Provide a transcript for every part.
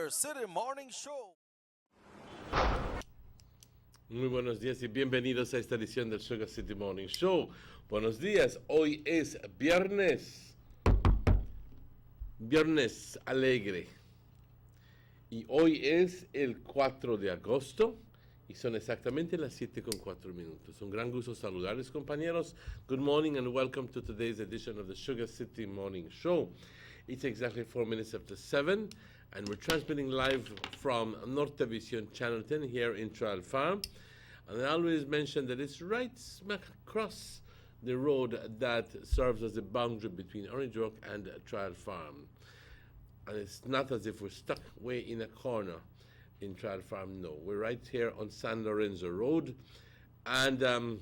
Sugar City Morning Show. Muy buenos días y bienvenidos a esta edición del Sugar City Morning Show. Buenos días, hoy es viernes alegre. Y hoy es el 4 de agosto y son exactamente las 7:04. Un gran gusto saludarles, compañeros. Good morning and welcome to today's edition of the Sugar City Morning Show. It's exactly 4 minutes after 7 and we're transmitting live from Nortevision Channel 10 here in Trial Farm. And I always mention that it's right smack across the road that serves as the boundary between Orange Walk and Trial Farm. And it's not as if we're stuck way in a corner in Trial Farm. No, we're right here on San Lorenzo Road. And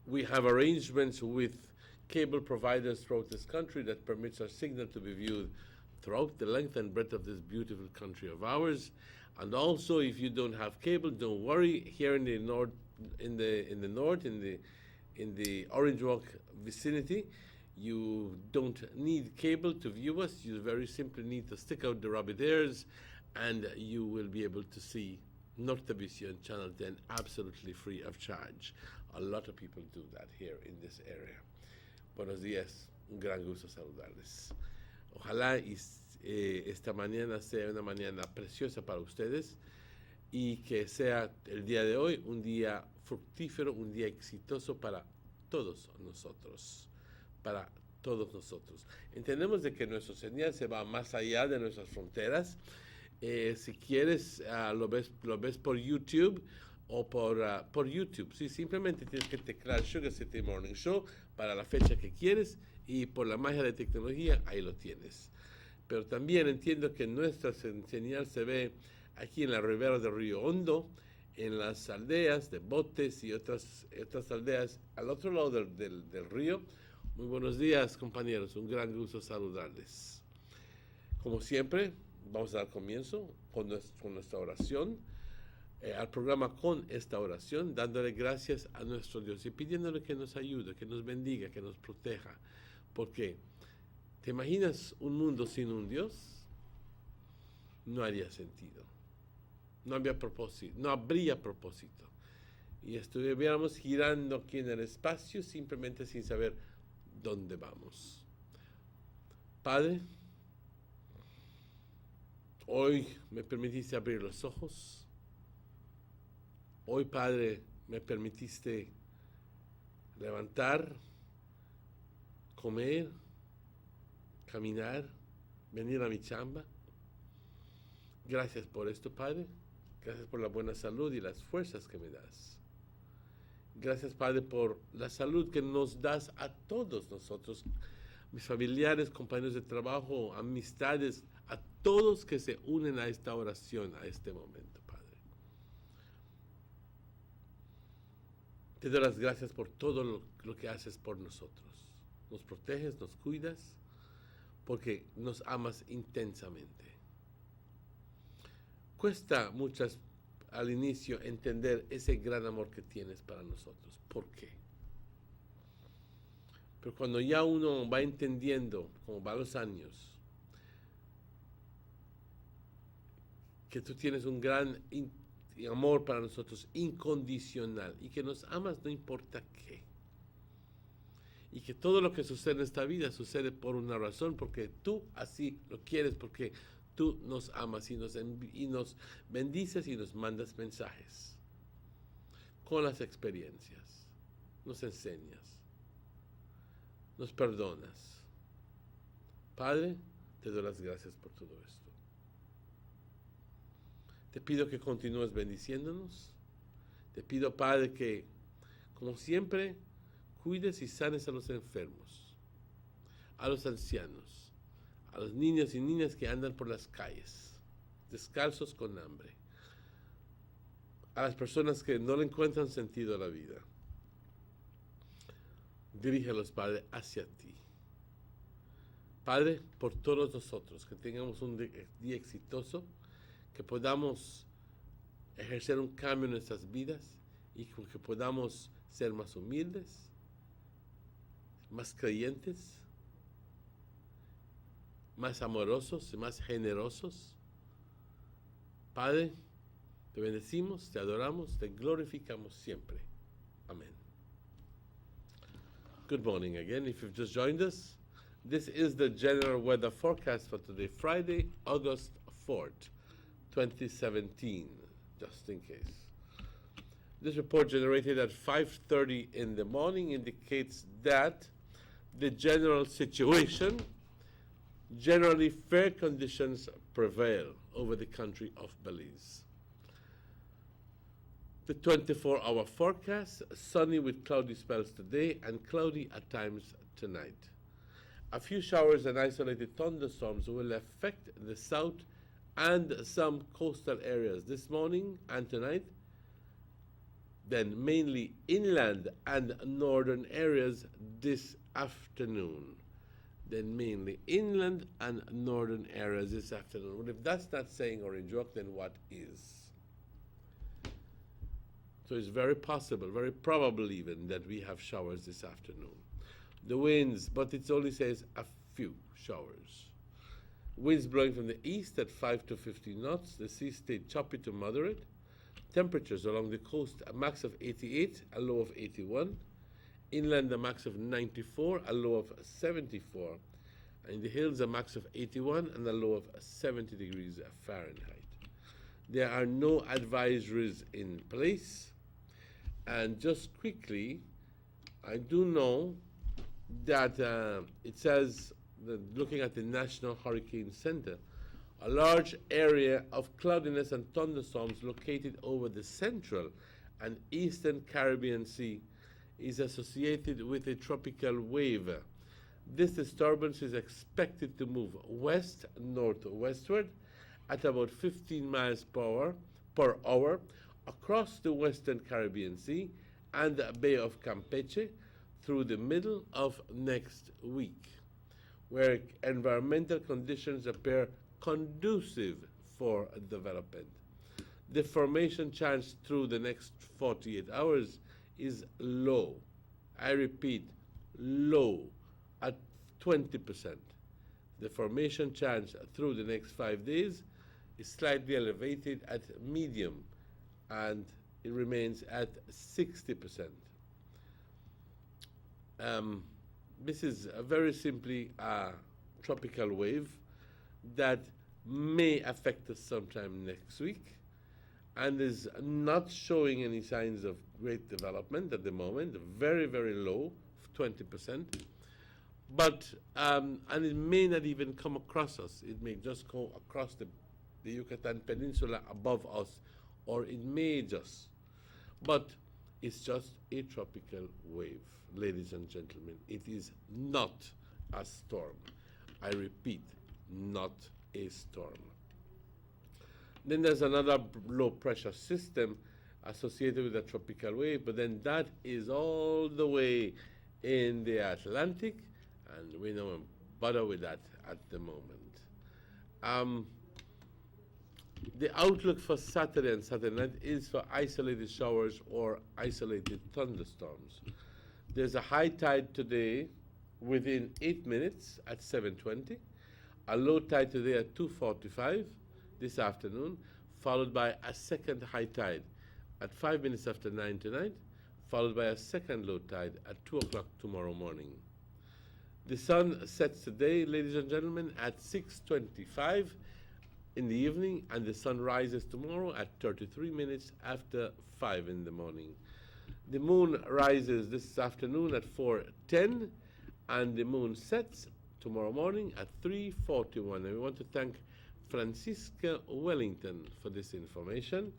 we have arrangements with cable providers throughout this country that permits our signal to be viewed throughout the length and breadth of this beautiful country of ours. And also, if you don't have cable, don't worry. Here in the north, in the Orange Walk vicinity, you don't need cable to view us. You very simply need to stick out the rabbit ears, and you will be able to see Nortevision Channel 10 absolutely free of charge. A lot of people do that here in this area. Buenos días, un gran gusto saludarles. Ojalá esta mañana sea una mañana preciosa para ustedes y que sea el día de hoy un día fructífero, un día exitoso para todos nosotros. Para todos nosotros. Entendemos de que nuestro señal se va más allá de nuestras fronteras. Si quieres, lo ves por YouTube o por YouTube. Sí, simplemente tienes que teclear Sugar City Morning Show para la fecha que quieres y por la magia de tecnología, ahí lo tienes. Pero también entiendo que nuestra señal se ve aquí en la ribera del Río Hondo, en las aldeas de Botes y otras aldeas al otro lado del río. Muy buenos días, compañeros. Un gran gusto saludarles. Como siempre, vamos a dar comienzo con nuestra oración al programa con esta oración, dándole gracias a nuestro Dios y pidiéndole que nos ayude, que nos bendiga, que nos proteja. Porque, ¿te imaginas un mundo sin un Dios? No haría sentido. No habría propósito. Y estuviéramos girando aquí en el espacio simplemente sin saber dónde vamos. Padre, hoy me permitiste abrir los ojos. Hoy, Padre, me permitiste levantar, comer, caminar, venir a mi chamba. Gracias por esto, Padre. Gracias por la buena salud y las fuerzas que me das. Gracias, Padre, por la salud que nos das a todos nosotros, mis familiares, compañeros de trabajo, amistades, a todos que se unen a esta oración, a este momento, Padre. Te doy las gracias por todo lo que haces por nosotros. Nos proteges, nos cuidas, porque nos amas intensamente. Cuesta muchas al inicio entender ese gran amor que tienes para nosotros. ¿Por qué? Pero cuando ya uno va entendiendo, como van los años, que tú tienes un gran amor para nosotros, incondicional, y que nos amas no importa qué. Y que todo lo que sucede en esta vida sucede por una razón, porque tú así lo quieres, porque tú nos amas y nos bendices y nos mandas mensajes con las experiencias. Nos enseñas, nos perdonas. Padre, te doy las gracias por todo esto. Te pido que continúes bendiciéndonos. Te pido, Padre, que, como siempre, cuides y sanes a los enfermos, a los ancianos, a los niños y niñas que andan por las calles, descalzos con hambre, a las personas que no le encuentran sentido a la vida. Dirígelos, Padre, hacia ti. Padre, por todos nosotros, que tengamos un día exitoso, que podamos ejercer un cambio en nuestras vidas y que podamos ser más humildes, más creyentes, más amorosos y más generosos, Padre, te bendecimos, te adoramos, te glorificamos siempre. Amen. Good morning again. If you've just joined us, this is the general weather forecast for today, Friday, August 4th, 2017, just in case. This report generated at 5:30 in the morning indicates that the general situation, generally fair conditions prevail over the country of Belize. The 24-hour forecast, sunny with cloudy spells today and cloudy at times tonight. A few showers and isolated thunderstorms will affect the south and some coastal areas this morning and tonight, then mainly inland and northern areas this afternoon. Then mainly inland and northern areas this afternoon. Well, if that's not saying orange rock, then what is? So it's very possible, very probable even, that we have showers this afternoon. The winds, but it only says a few showers. Winds blowing from the east at 5 to 15 knots. The sea stayed choppy to moderate. Temperatures along the coast, a max of 88, a low of 81. Inland, a max of 94, a low of 74. And in the hills, a max of 81 and a low of 70 degrees Fahrenheit. There are no advisories in place. And just quickly, I do know that it says, that looking at the National Hurricane Center, a large area of cloudiness and thunderstorms located over the central and eastern Caribbean Sea is associated with a tropical wave. This disturbance is expected to move west-northwestward at about 15 miles per hour across the western Caribbean Sea and the Bay of Campeche through the middle of next week, where environmental conditions appear conducive for development. The formation chance through the next 48 hours is low. I repeat, low, at 20%. The formation chance through the next 5 days is slightly elevated at medium, and it remains at 60%. This is very simply a tropical wave that may affect us sometime next week and is not showing any signs of great development at the moment, very, very low, 20%. But, and it may not even come across us. It may just go across the Yucatan Peninsula above us, or it may just, but it's just a tropical wave, ladies and gentlemen. It is not a storm. I repeat, not a storm. Then there's another low pressure system associated with a tropical wave, but then that is all the way in the Atlantic, and we don't bother with that at the moment. The outlook for Saturday and Saturday night is for isolated showers or isolated thunderstorms. There's a high tide today within 8 minutes at 7:20, a low tide today at 2:45 this afternoon, followed by a second high tide at 5 minutes after 9 tonight, followed by a second low tide at 2 o'clock tomorrow morning. The sun sets today, ladies and gentlemen, at 6:25 in the evening, and the sun rises tomorrow at 33 minutes after 5 in the morning. The moon rises this afternoon at 4:10, and the moon sets tomorrow morning at 3:41. And we want to thank Francisca Wellington for this information.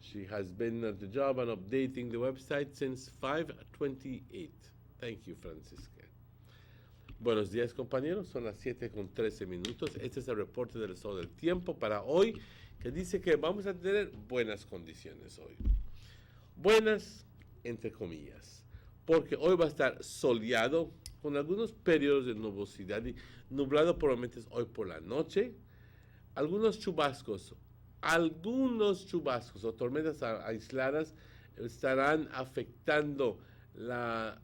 She has been at the job on updating the website since 5:28. Thank you, Francisca. Buenos días, compañeros. Son las 7:13. Este es el reporte del estado del tiempo para hoy, que dice que vamos a tener buenas condiciones hoy. Buenas, entre comillas, porque hoy va a estar soleado, con algunos periodos de nubosidad y nublado por momentos hoy por la noche. Algunos chubascos o tormentas aisladas estarán afectando la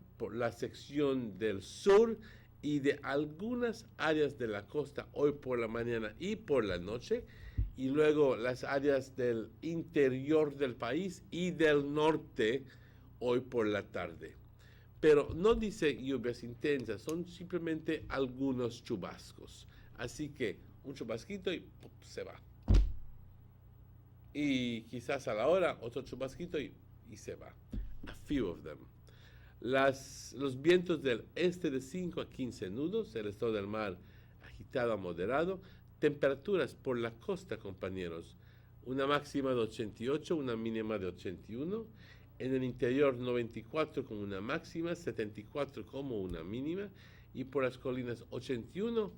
sección del sur y de algunas áreas de la costa hoy por la mañana y por la noche, y luego las áreas del interior del país y del norte hoy por la tarde. Pero no dice lluvias intensas, son simplemente algunos chubascos. Así que un chubasquito y ¡pum!, se va. Y quizás a la hora otro chubasquito y se va. A few of them. Los vientos del este de 5 a 15 nudos, el estado del mar agitado a moderado. Temperaturas por la costa, compañeros, una máxima de 88, una mínima de 81. En el interior 94 como una máxima, 74 como una mínima. Y por las colinas 81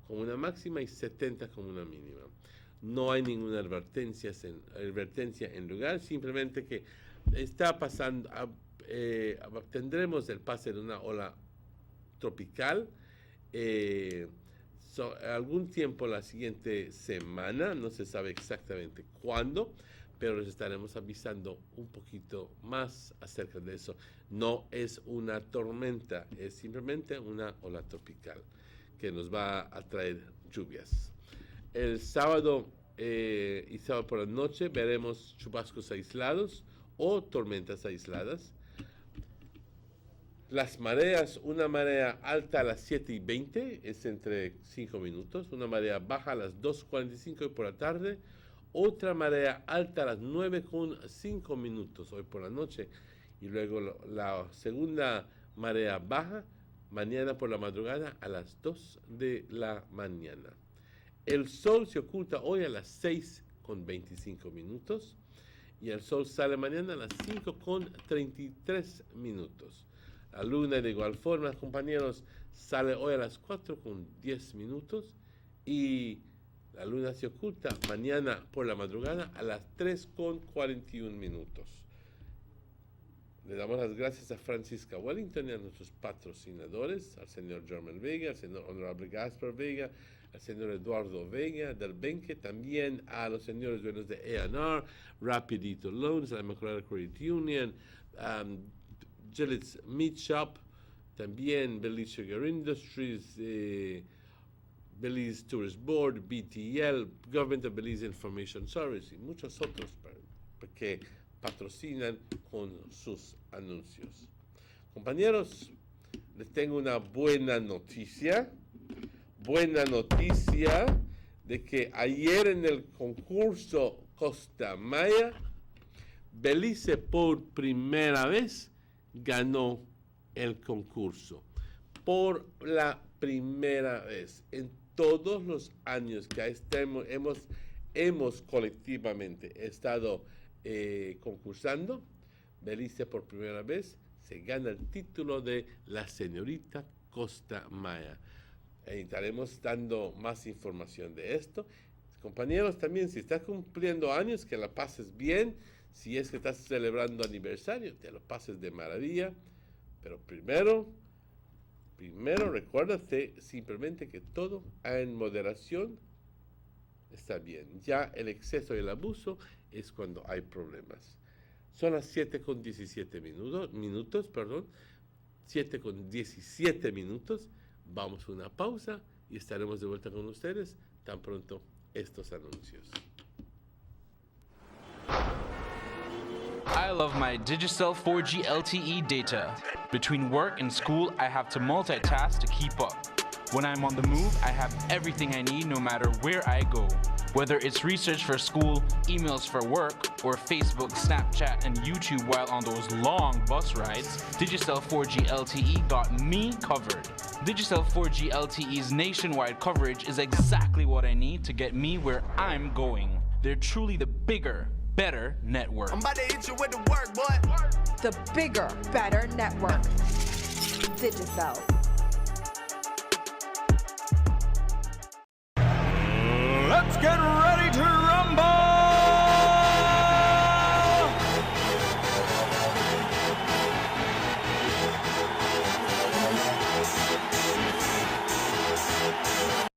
como una máxima y 70 como una mínima. No hay ninguna advertencia en lugar, simplemente que está pasando, tendremos el pase de una ola tropical algún tiempo la siguiente semana, no se sabe exactamente cuándo, pero les estaremos avisando un poquito más acerca de eso. No es una tormenta, es simplemente una ola tropical que nos va a traer lluvias. El sábado y sábado por la noche veremos chubascos aislados o tormentas aisladas. Las mareas, una marea alta a las 7:20, es entre 5 minutos. Una marea baja a las 2:45 hoy por la tarde. Otra marea alta a las 9:05 minutos hoy por la noche. Y luego la segunda marea baja mañana por la madrugada a las 2 de la mañana. El sol se oculta hoy a las 6:25 minutos. Y el sol sale mañana a las 5:33 minutos. La luna de igual forma, compañeros, sale hoy a las 4:10 minutos y la luna se oculta mañana por la madrugada a las 3:41 minutos. Le damos las gracias a Francisca Wellington y a nuestros patrocinadores, al señor Germán Vega, al señor Honorable Gaspar Vega, al señor Eduardo Vega del Benque, también a los señores dueños de A&R, Rapidito Loans, la Immaculada Credit Union, Gillett's Meat Shop, también Belize Sugar Industries, Belize Tourist Board, BTL, Government of Belize Information Service y muchos otros que patrocinan con sus anuncios. Compañeros, les tengo una buena noticia de que ayer en el concurso Costa Maya, Belice por primera vez ganó el concurso. Por la primera vez en todos los años que hemos colectivamente estado concursando, Belice por primera vez se gana el título de la señorita Costa Maya. Estaremos dando más información de esto. Compañeros, también si estás cumpliendo años, que la pases bien. Si es que estás celebrando aniversario, te lo pases de maravilla. Pero primero recuérdate simplemente que todo en moderación está bien. Ya el exceso y el abuso es cuando hay problemas. Son las 7:17 minutos. 7:17 minutos. Vamos a una pausa y estaremos de vuelta con ustedes tan pronto estos anuncios. I love my Digicel 4G LTE data. Between work and school, I have to multitask to keep up. When I'm on the move, I have everything I need no matter where I go. Whether it's research for school, emails for work, or Facebook, Snapchat, and YouTube while on those long bus rides, Digicel 4G LTE got me covered. Digicel 4G LTE's nationwide coverage is exactly what I need to get me where I'm going. They're truly the bigger, better network. I'm about to hit you with the work, boy. The bigger, better network. Digicel. Let's get ready to rumble!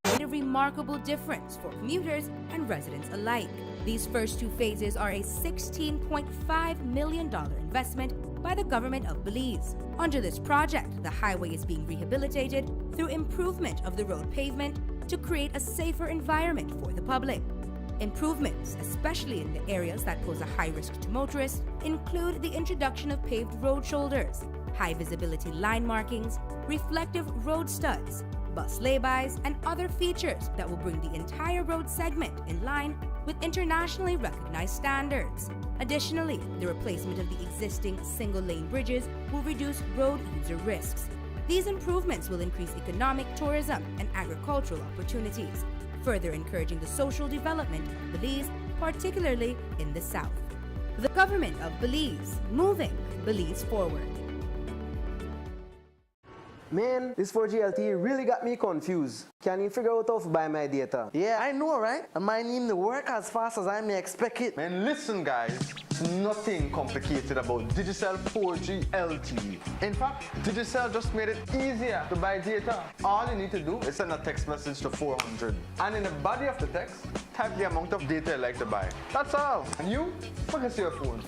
Made a remarkable difference for commuters and residents alike. These first two phases are a $16.5 million investment by the government of Belize. Under this project, the highway is being rehabilitated through improvement of the road pavement to create a safer environment for the public. Improvements, especially in the areas that pose a high risk to motorists, include the introduction of paved road shoulders, high visibility line markings, reflective road studs, bus laybys, and other features that will bring the entire road segment in line with internationally recognized standards. Additionally, the replacement of the existing single-lane bridges will reduce road user risks. These improvements will increase economic, tourism, and agricultural opportunities, further encouraging the social development of Belize, particularly in the south. The government of Belize, moving Belize forward. Man, this 4G LTE really got me confused. Can you figure out how to buy my data? Yeah, I know, right? And mine need to work as fast as I may expect it. Man, listen guys, it's nothing complicated about Digicel 4G LTE. In fact, Digicel just made it easier to buy data. All you need to do is send a text message to 400. And in the body of the text, type the amount of data you like to buy. That's all. And you, focus your phone.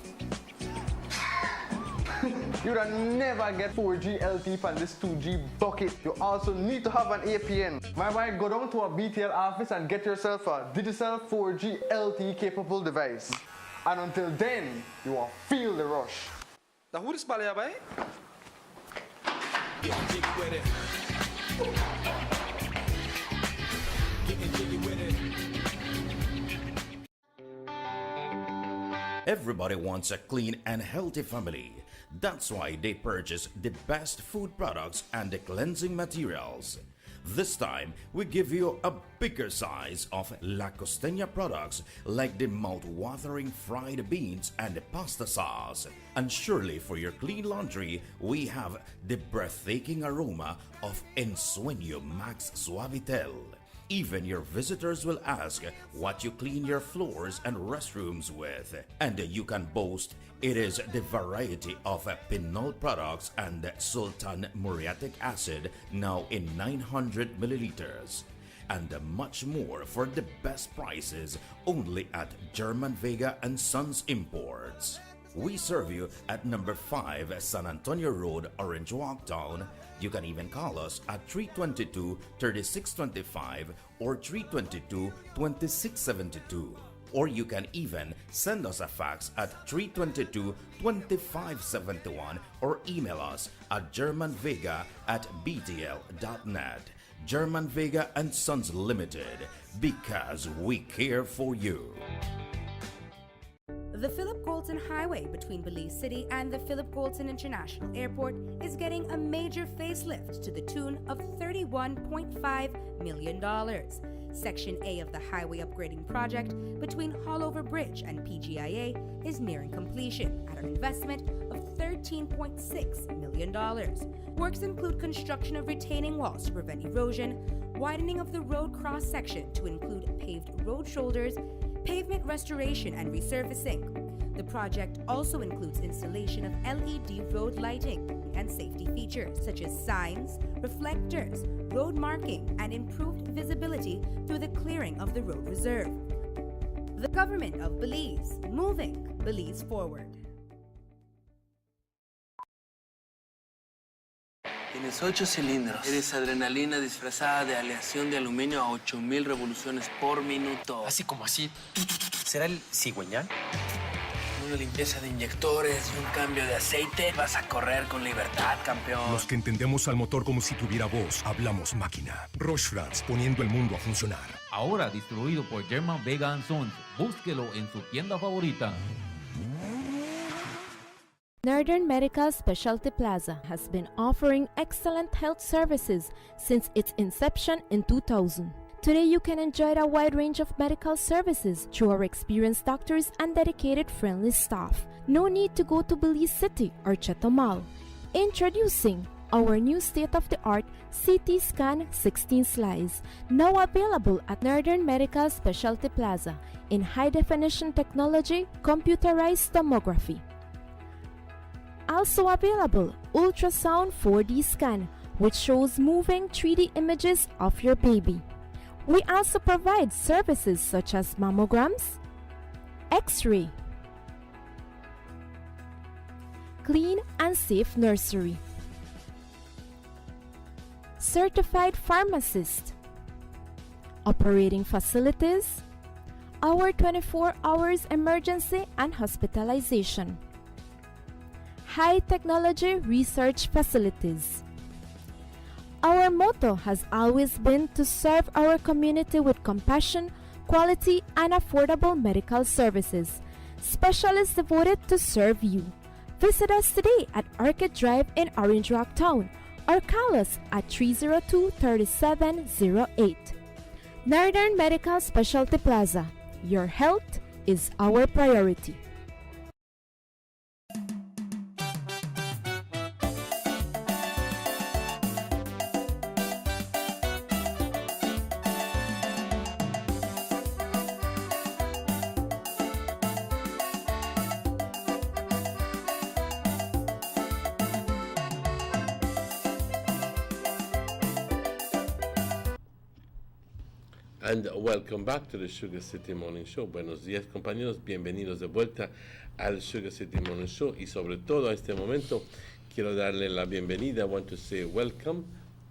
You'd never get 4G LTE on this 2G bucket. You also need to have an APN. Why go down to a BTL office and get yourself a Digicel 4G LTE capable device. And until then, you will feel the rush. Now who is Balia by? Everybody wants a clean and healthy family. That's why they purchase the best food products and the cleansing materials. This time, we give you a bigger size of La Costeña products like the mouth-watering fried beans and the pasta sauce. And surely for your clean laundry, we have the breathtaking aroma of Ensueño Max Suavitel. Even your visitors will ask what you clean your floors and restrooms with. And you can boast it is the variety of Pinol products and Sultan muriatic acid now in 900 milliliters. And much more for the best prices only at German Vega and Sons Imports. We serve you at number 5 San Antonio Road, Orange Walk Town. You can even call us at 322-3625 or 322-2672. Or you can even send us a fax at 322-2571 or email us at germanvega@btl.net. German Vega and Sons Limited, because we care for you. The Philip Goulton Highway between Belize City and the Philip Goulton International Airport is getting a major facelift to the tune of $31.5 million. Section A of the highway upgrading project between Haulover Bridge and PGIA is nearing completion at an investment of $13.6 million. Works include construction of retaining walls to prevent erosion, widening of the road cross-section to include paved road shoulders, pavement restoration and resurfacing. The project also includes installation of LED road lighting and safety features such as signs, reflectors, road marking, and improved visibility through the clearing of the road reserve. The government of Belize, moving Belize forward. Tienes 8 cilindros. Eres adrenalina disfrazada de aleación de aluminio a 8000 revoluciones por minuto. Así como así. ¿Será el cigüeñal? Una limpieza de inyectores y un cambio de aceite. Vas a correr con libertad, campeón. Los que entendemos al motor como si tuviera voz, hablamos máquina. Roche-France, poniendo el mundo a funcionar. Ahora distribuido por German Vega & Sons. Búsquelo en su tienda favorita. Northern Medical Specialty Plaza has been offering excellent health services since its inception in 2000. Today you can enjoy a wide range of medical services through our experienced doctors and dedicated friendly staff. No need to go to Belize City or Chetumal. Introducing our new state-of-the-art CT Scan 16 slice, now available at Northern Medical Specialty Plaza in high-definition technology, computerized tomography. Also available, ultrasound 4D scan, which shows moving 3D images of your baby. We also provide services such as mammograms, X-ray, clean and safe nursery, certified pharmacist, operating facilities, our 24 hours emergency and hospitalization. High technology research facilities. Our motto has always been to serve our community with compassion, quality, and affordable medical services. Specialists devoted to serve you. Visit us today at Orchid Drive in Orange Rock Town or call us at 302-3708. Northern Medical Specialty Plaza. Your health is our priority. And welcome back to the Sugar City Morning Show. Buenos días, compañeros. Bienvenidos de vuelta al Sugar City Morning Show. Y sobre todo a este momento, quiero darle la bienvenida. I want to say welcome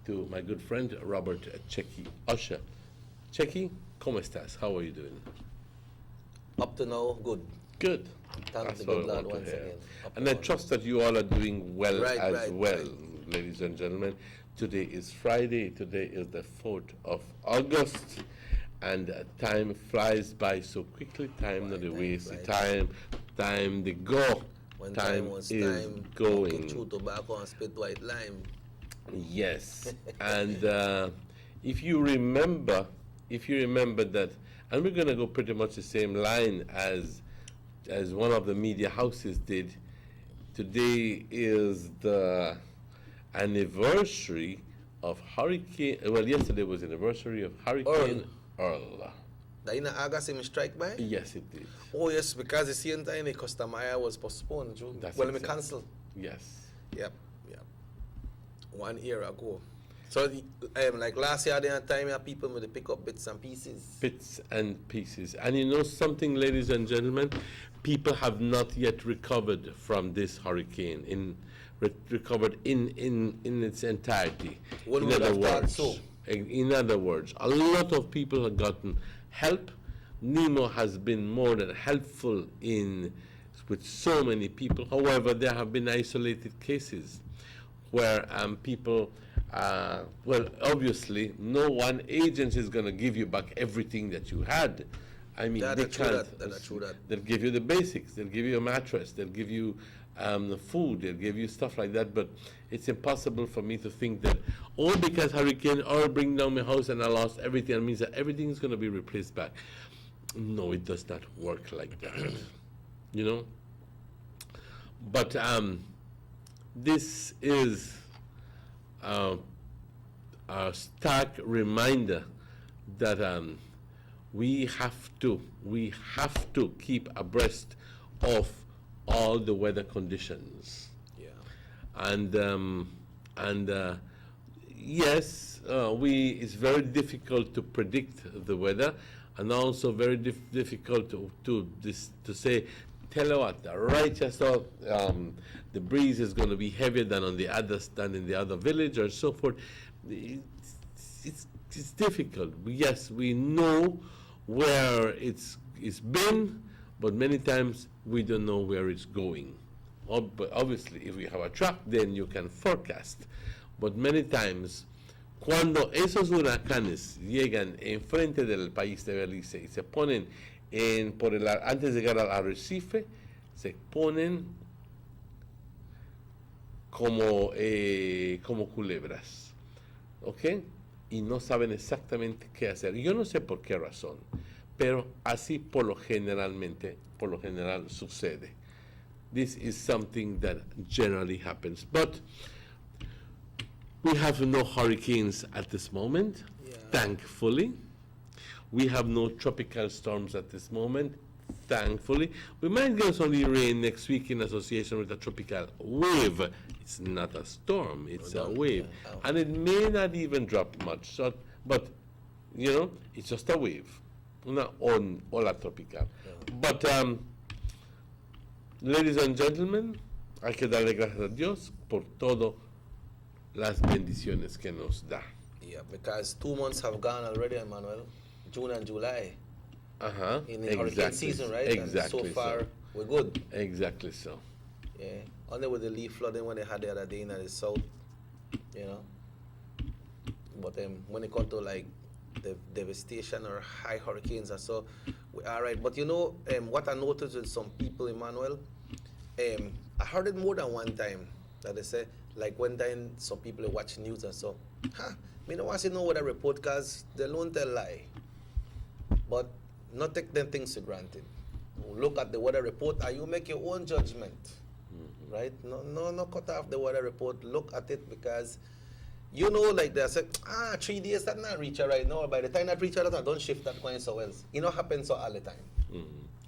to my good friend, Robert Checky Usher. Checky, ¿cómo estás? How are you doing? Up to now, good. Good. Thank the good Lord once again. And I trust that you all are doing well well, ladies and gentlemen. Today is Friday. Today is the 4th of August. And time flies by so quickly. Time not to waste. Time to go. When time was is time, going. chew tobacco and spit white lime. Yes. And if you remember that, and we're going to go pretty much the same line as one of the media houses did. Today is the anniversary of Hurricane. Well, yesterday was the anniversary of Hurricane Earl. That in August him strike by? Yes, it did. Oh yes, because the same time the Customaya was postponed. Well, let me cancel. Yes. Yep. 1 year ago. So like last year, there time people would pick up bits and pieces. Bits and pieces. And you know something, ladies and gentlemen, people have not yet recovered from this hurricane. Recovered in its entirety. In other words, a lot of people have gotten help. NEMO has been more than helpful with so many people. However, there have been isolated cases where people, well, obviously, no one agency is going to give you back everything that you had. I mean, they can't. They'll give you the basics. They'll give you a mattress. They'll give you food, they'll give you stuff like that, but it's impossible for me to think that all because Hurricane Earl bring down my house and I lost everything, it means that everything is going to be replaced back. No, it does not work like that, you know. But this is a stark reminder that we have to keep abreast of all the weather conditions. Yeah. And yes, it's very difficult to predict the weather, and also very difficult to say, tell you what, right just out, the breeze is going to be heavier than in the other village or so forth. It's difficult. Yes, we know where it's been, but many times we don't know where it's going. But obviously, if we have a truck, then you can forecast. But many times, cuando esos huracanes llegan enfrente del país de Belice y se ponen antes de llegar al arrecife, se ponen como culebras, ¿ok? Y no saben exactamente qué hacer. Yo no sé por qué razón, pero así por lo general sucede. This is something that generally happens. But we have no hurricanes at this moment, thankfully. We have no tropical storms at this moment, thankfully. We might get some rain next week in association with a tropical wave. It's not a storm, it's a wave. And it may not even drop much, but, you know, it's just a wave. Una ola tropical. But, ladies and gentlemen, hay que darle gracias a Dios por todo las bendiciones que nos da. Yeah, because 2 months have gone already, Emmanuel. June and July. in the hurricane season, right? Exactly. And so far, we're good. Exactly so. Yeah. Only with the leaf flooding when they had the other day in the south, you know. But when it comes to like the devastation or high hurricanes and so, we are right. But you know, what I noticed with some people, Emmanuel, I heard it more than one time that they say, like one time some people watch news and so, me don't want to know what I report because they don't tell lie. But not take them things for granted. Look at the weather report and you make your own judgment, right? No cut off the weather report. Look at it because you know, like they say, 3 days that not reach right now. By the time that reach that, don't shift that going so well. You know, happens so all the time,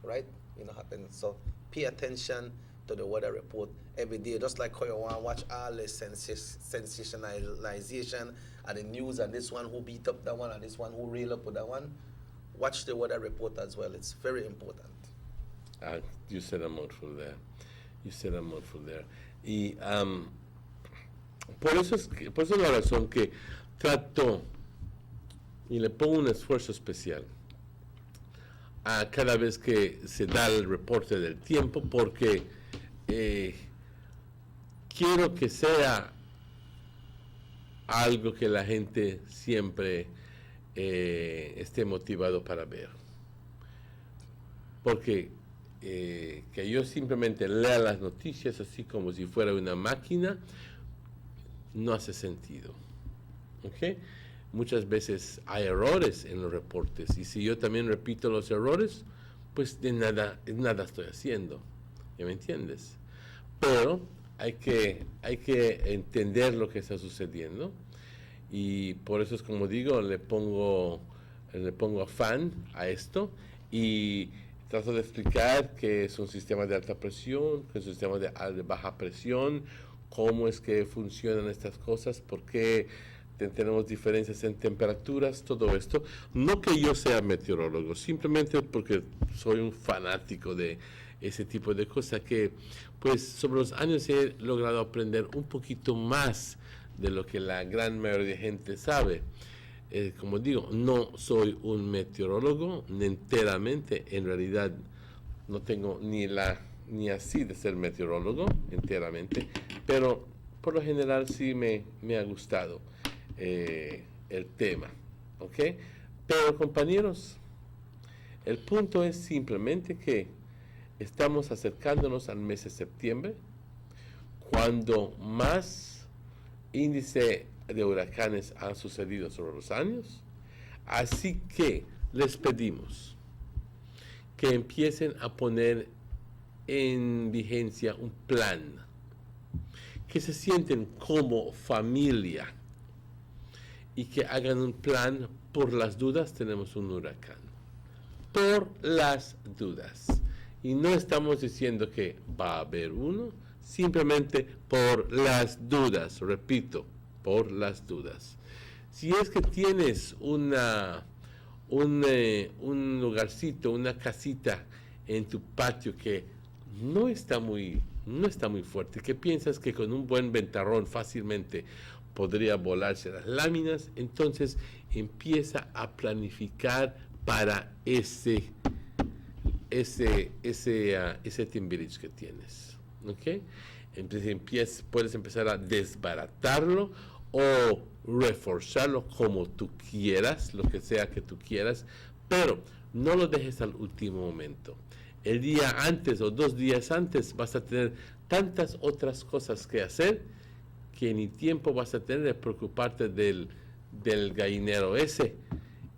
right? You know, happens. So pay attention to the weather report every day, just like how you want to watch all the sensationalization and the news and this one who beat up that one and this one who rail up with that one. Watch the weather report as well. It's very important. You said a mouthful there. Y por eso es la razón que trato y le pongo un esfuerzo especial a cada vez que se da el reporte del tiempo, porque quiero que sea algo que la gente siempre esté motivado para ver. Porque que yo simplemente lea las noticias así como si fuera una máquina, no hace sentido. ¿Okay? Muchas veces hay errores en los reportes, y si yo también repito los errores, pues de nada estoy haciendo. ¿Ya me entiendes? Pero hay que entender lo que está sucediendo, y por eso es como digo, le pongo afán a esto y trato de explicar que es un sistema de alta presión, que es un sistema de baja presión, cómo es que funcionan estas cosas, por qué tenemos diferencias en temperaturas, todo esto. No que yo sea meteorólogo, simplemente porque soy un fanático de ese tipo de cosas, que pues sobre los años he logrado aprender un poquito más de lo que la gran mayoría de gente sabe. Como digo, no soy un meteorólogo enteramente, en realidad no tengo ni así de ser meteorólogo enteramente, pero por lo general sí me ha gustado el tema, ¿ok? Pero compañeros, el punto es simplemente que estamos acercándonos al mes de septiembre, cuando más índice de huracanes han sucedido sobre los años, así que les pedimos que empiecen a poner en vigencia un plan, que se sienten como familia y que hagan un plan por las dudas. Tenemos un huracán, por las dudas, y no estamos diciendo que va a haber uno, simplemente por las dudas, repito, por las dudas. Si es que tienes un lugarcito, una casita en tu patio que no está muy fuerte, que piensas que con un buen ventarrón fácilmente podría volarse las láminas, entonces empieza a planificar para ese Timbiriche que tienes, ¿ok? Entonces puedes empezar a desbaratarlo o reforzarlo como tú quieras, lo que sea que tú quieras, pero no lo dejes al último momento. El día antes o 2 días antes vas a tener tantas otras cosas que hacer que ni tiempo vas a tener de preocuparte del gallinero ese,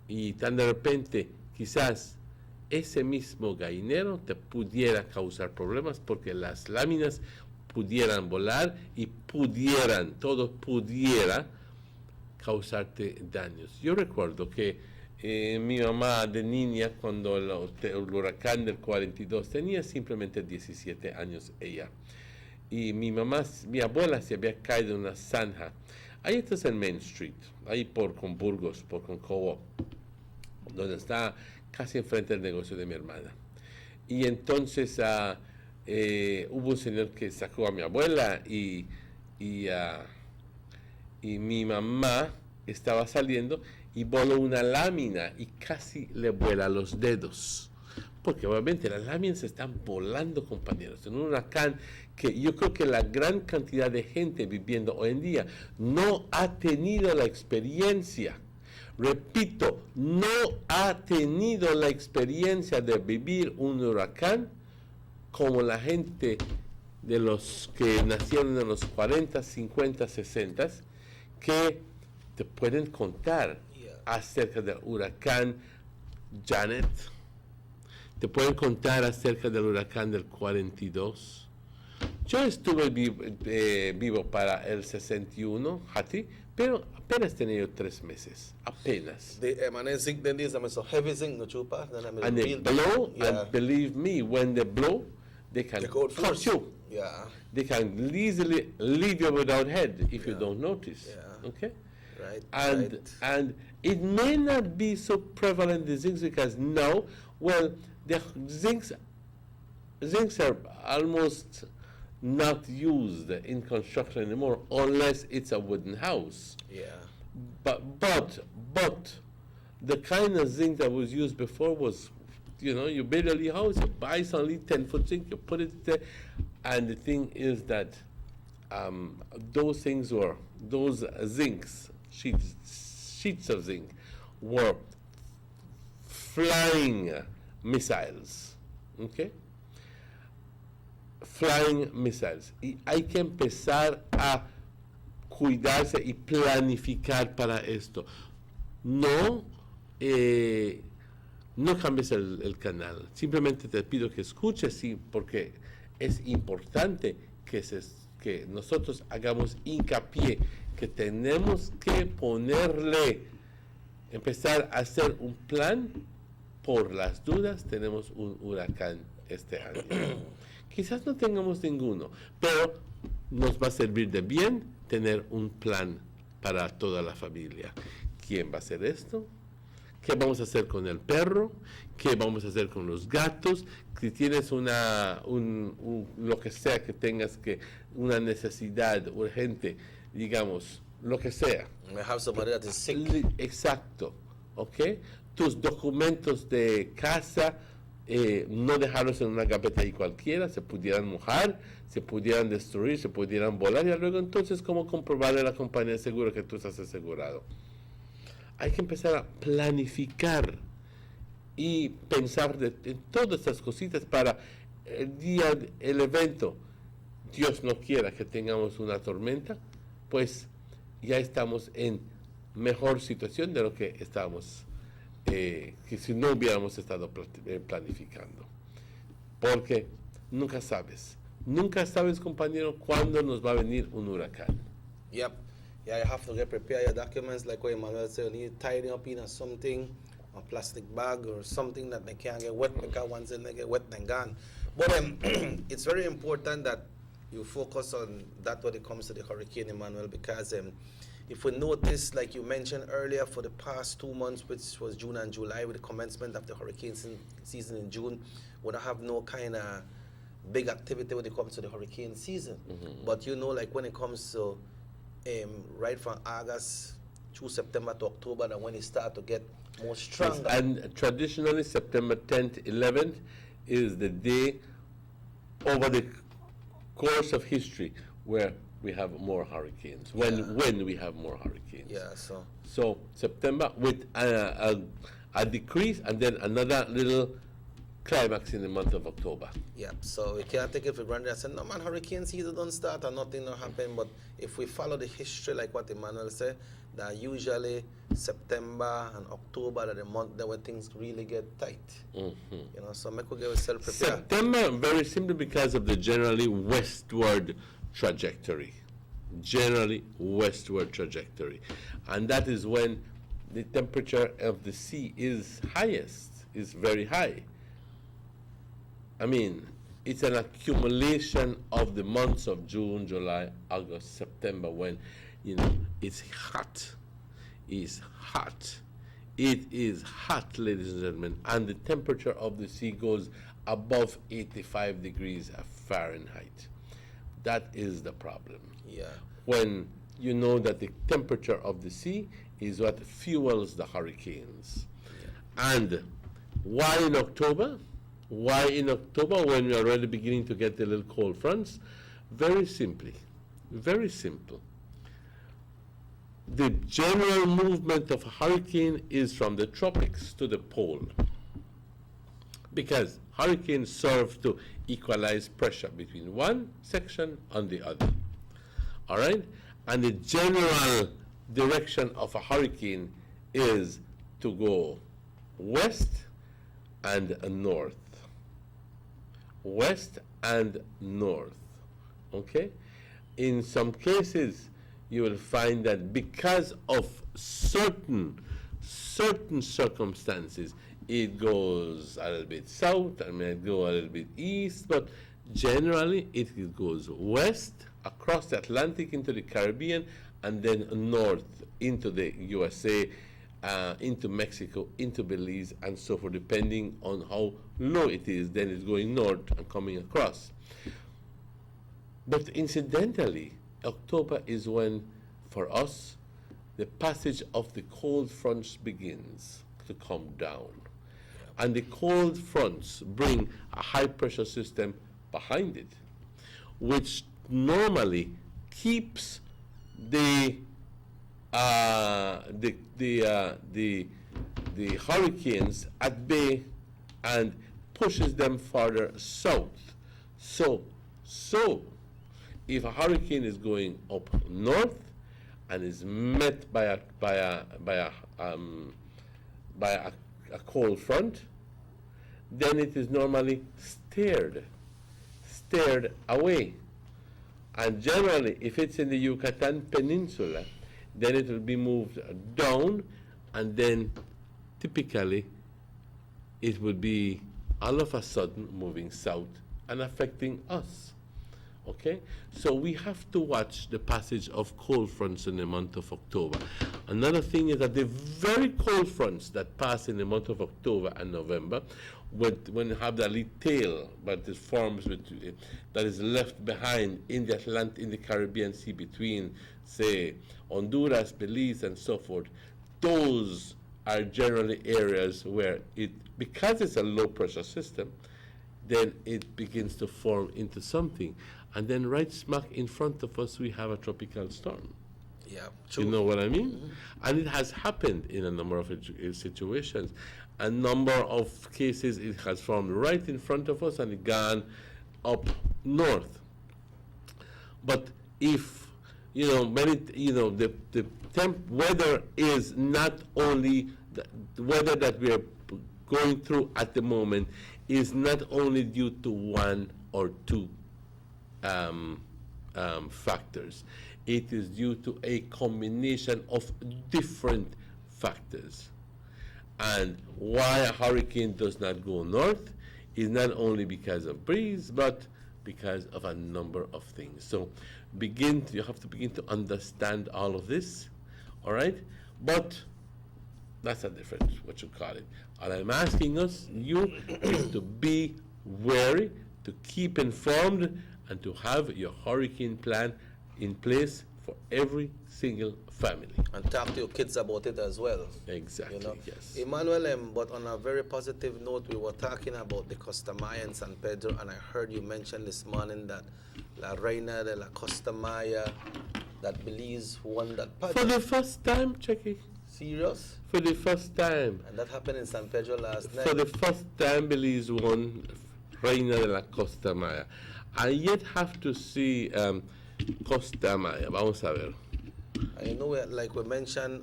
y tan de repente quizás ese mismo gallinero te pudiera causar problemas porque las láminas pudieran volar y todo pudiera causarte daños. Yo recuerdo que mi mamá de niña, cuando el huracán del 42, tenía simplemente 17 años ella, y mi abuela se había caído en una zanja. Ahí estás en Main Street, ahí con Burgos, por Concobo, donde está casi enfrente del negocio de mi hermana. Y entonces hubo un señor que sacó a mi abuela y mi mamá estaba saliendo, y voló una lámina y casi le vuela los dedos. Porque obviamente las láminas están volando, compañeros, en un huracán que yo creo que la gran cantidad de gente viviendo hoy en día no ha tenido la experiencia. Repito, no ha tenido la experiencia de vivir un huracán como la gente de los que nacieron en los 40, 50, 60, que te pueden contar acerca del huracán Janet, te pueden contar acerca del huracán del 42. Yo estuve vivo para el 61, Hati, pero apenas tenía 3 meses, apenas. And they blow, and believe me, when they blow, they can crush you. Yeah. They can easily leave you without head if you don't notice. Yeah. Okay? Right. And it may not be so prevalent, the zincs, because now, well, the zincs are almost not used in construction anymore unless it's a wooden house. Yeah. But the kind of zinc that was used before was, you build a little house, you buy some 10-foot zinc, you put it there, and the thing is that those zincs, sheets of zinc, were flying missiles, okay? Flying missiles. Y hay que empezar a cuidarse y planificar para esto. No cambies el canal. Simplemente te pido que escuches, sí, porque es importante que nosotros hagamos hincapié, que tenemos que empezar a hacer un plan por las dudas. Tenemos un huracán este año. Quizás no tengamos ninguno, pero nos va a servir de bien tener un plan para toda la familia. ¿Quién va a hacer esto? ¿Qué vamos a hacer con el perro? ¿Qué vamos a hacer con los gatos? Si tienes lo que sea que tengas una necesidad urgente, digamos, lo que sea. I have somebody that is sick. Exacto, ¿ok? Tus documentos de casa, no dejarlos en una gaveta ahí cualquiera, se pudieran mojar, se pudieran destruir, se pudieran volar, y luego entonces, ¿cómo comprobarle a la compañía de seguro que tú estás asegurado? Hay que empezar a planificar y pensar en todas estas cositas para el evento. Dios no quiera que tengamos una tormenta, pues ya estamos en mejor situación de lo que estábamos, que si no hubiéramos estado planificando. Porque nunca sabes, compañero, cuándo nos va a venir un huracán. Yep. Yeah, you have to prepare your documents, like what Emmanuel said. You need to tie them up in something, a plastic bag or something that they can't get wet, because once they get wet, they're gone. But it's very important that you focus on that when it comes to the Hurricane Emmanuel, because if we notice, like you mentioned earlier, for the past 2 months, which was June and July, with the commencement of the hurricane season in June, we don't have no kind of big activity when it comes to the hurricane season. Mm-hmm. But like when it comes to right from August through September to October, and when it starts to get more stronger. Yes, and traditionally September 10th, 11th is the day over the course of history where we have more hurricanes, when we have more hurricanes. Yeah, so September with a decrease and then another little climax in the month of October. Yeah, so we can't take it for granted and say, no man, hurricane season don't start and nothing will happen. But if we follow the history, like what Emmanuel said, that usually September and October are the month that when things really get tight. Mm-hmm. So make we get ourselves prepared. September, very simply because of the generally westward trajectory. And that is when the temperature of the sea is highest, is very high. I mean, it's an accumulation of the months of June, July, August, September, when, it's hot. It's hot. It is hot, ladies and gentlemen, and the temperature of the sea goes above 85 degrees Fahrenheit. That is the problem. Yeah. When you know that the temperature of the sea is what fuels the hurricanes. And why in October? Why in October when we're already beginning to get the little cold fronts? Very simply, very simple. The general movement of a hurricane is from the tropics to the pole, because hurricanes serve to equalize pressure between one section and the other. All right? And the general direction of a hurricane is to go west and north. West and north. Okay? In some cases, you will find that because of certain circumstances, it goes a little bit south, and may go a little bit east, but generally it goes west, across the Atlantic into the Caribbean, and then north into the USA, into Mexico, into Belize, and so forth, depending on how low it is. Then it's going north and coming across. But incidentally, October is when, for us, the passage of the cold fronts begins to come down. And the cold fronts bring a high pressure system behind it, which normally keeps the hurricanes at bay and pushes them farther south. So if a hurricane is going up north and is met by a cold front, then it is normally steered away. And generally, if it's in the Yucatan Peninsula, then it will be moved down, and then typically it will be all of a sudden moving south and affecting us. Okay? So we have to watch the passage of cold fronts in the month of October. Another thing is that the very cold fronts that pass in the month of October and November, when you have that little tail but it forms that is left behind in the Atlantic, in the Caribbean Sea between, say, Honduras, Belize, and so forth, those are generally areas where because it's a low pressure system, then it begins to form into something. And then right smack in front of us, we have a tropical storm. Yeah, true. You know what I mean? Mm-hmm. And it has happened in a number of situations. A number of cases, it has formed right in front of us and it gone up north. But if, the weather is not only, the weather that we are going through at the moment is not only due to one or two factors. It is due to a combination of different factors. And why a hurricane does not go north is not only because of breeze, but because of a number of things. So you have to begin to understand all of this, all right? But that's a different, what you call it. All I'm asking you is to be wary, to keep informed, and to have your hurricane plan in place for every single family. And talk to your kids about it as well. Exactly, yes. Emmanuel, but on a very positive note, we were talking about the Costa Maya in San Pedro, and I heard you mention this morning that La Reina de la Costa Maya, that Belize won that pageant. For the first time, Chucky. Serious? For the first time. And that happened in San Pedro last night. For the first time, Belize won Reina de la Costa Maya. I yet have to see Costa Maya. Vamos a ver. I know, like we mentioned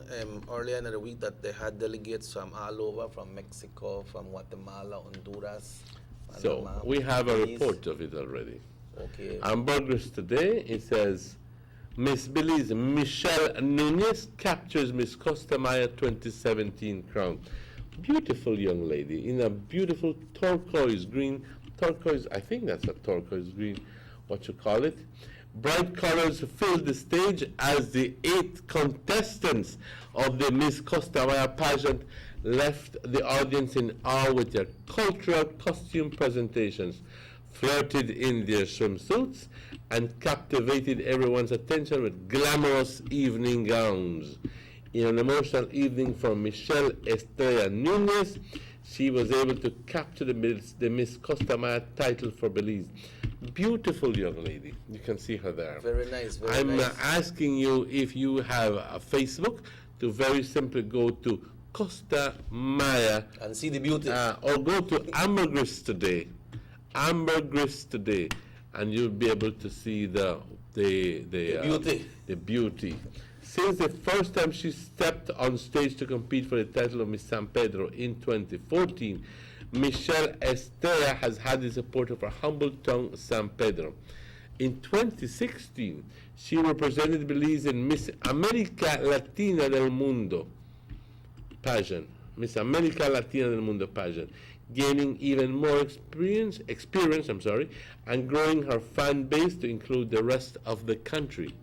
earlier in the week, that they had delegates from all over, from Mexico, from Guatemala, Honduras. So we have a report of it already. Okay. On Burgers today, it says, Miss Belize Michelle Nunez captures Miss Costa Maya 2017 crown. Beautiful young lady in a beautiful turquoise, I think that's a turquoise green, what you call it. Bright colors filled the stage as the 8 contestants of the Miss Costa Maya pageant left the audience in awe with their cultural costume presentations, flirted in their swimsuits, and captivated everyone's attention with glamorous evening gowns. In an emotional evening for Michelle Estrella Nunez, she was able to capture the Miss Costa Maya title for Belize. Beautiful young lady. You can see her there. Very nice. Very I'm nice. asking you, if you have a Facebook, to very simply go to Costa Maya and see the beauty, or go to Ambergris today, and you'll be able to see the beauty. The beauty. Since the first time she stepped on stage to compete for the title of Miss San Pedro in 2014, Michelle Estrella has had the support of her humble tongue, San Pedro. In 2016, she represented Belize in Miss America Latina del Mundo pageant, Miss America Latina del Mundo pageant, gaining even more experience, and growing her fan base to include the rest of the country.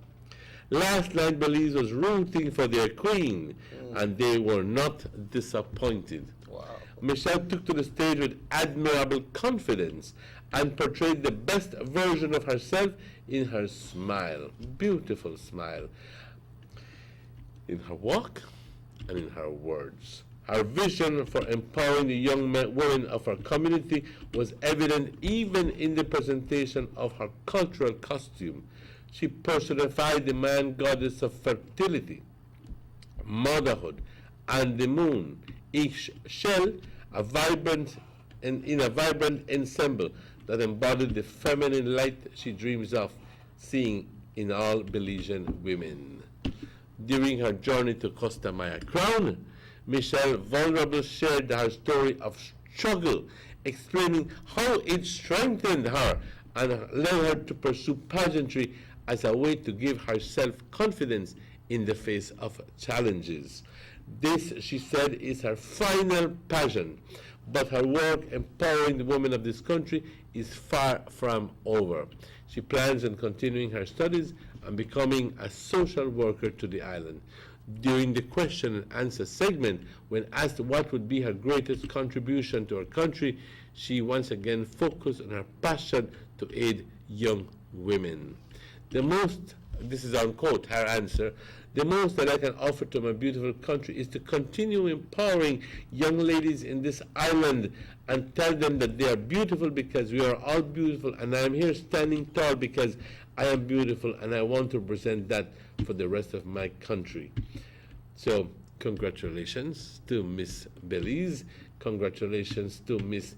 Last night, Belize was rooting for their queen, and they were not disappointed. Wow. Michelle took to the stage with admirable confidence and portrayed the best version of herself in her smile, beautiful smile, in her walk and in her words. Her vision for empowering the young women of her community was evident even in the presentation of her cultural costume. She personified the man goddess of fertility, motherhood, and the moon, each shell in a vibrant ensemble that embodied the feminine light she dreams of seeing in all Belizean women. During her journey to Costa Maya Crown, Michelle vulnerably shared her story of struggle, explaining how it strengthened her and led her to pursue pageantry as a way to give herself confidence in the face of challenges. This, she said, is her final passion, but her work empowering the women of this country is far from over. She plans on continuing her studies and becoming a social worker to the island. During the question and answer segment, when asked what would be her greatest contribution to her country, she once again focused on her passion to aid young women. This is unquote her answer, the most that I can offer to my beautiful country is to continue empowering young ladies in this island and tell them that they are beautiful because we are all beautiful, and I am here standing tall because I am beautiful and I want to represent that for the rest of my country. So congratulations to Miss Belize, congratulations to Miss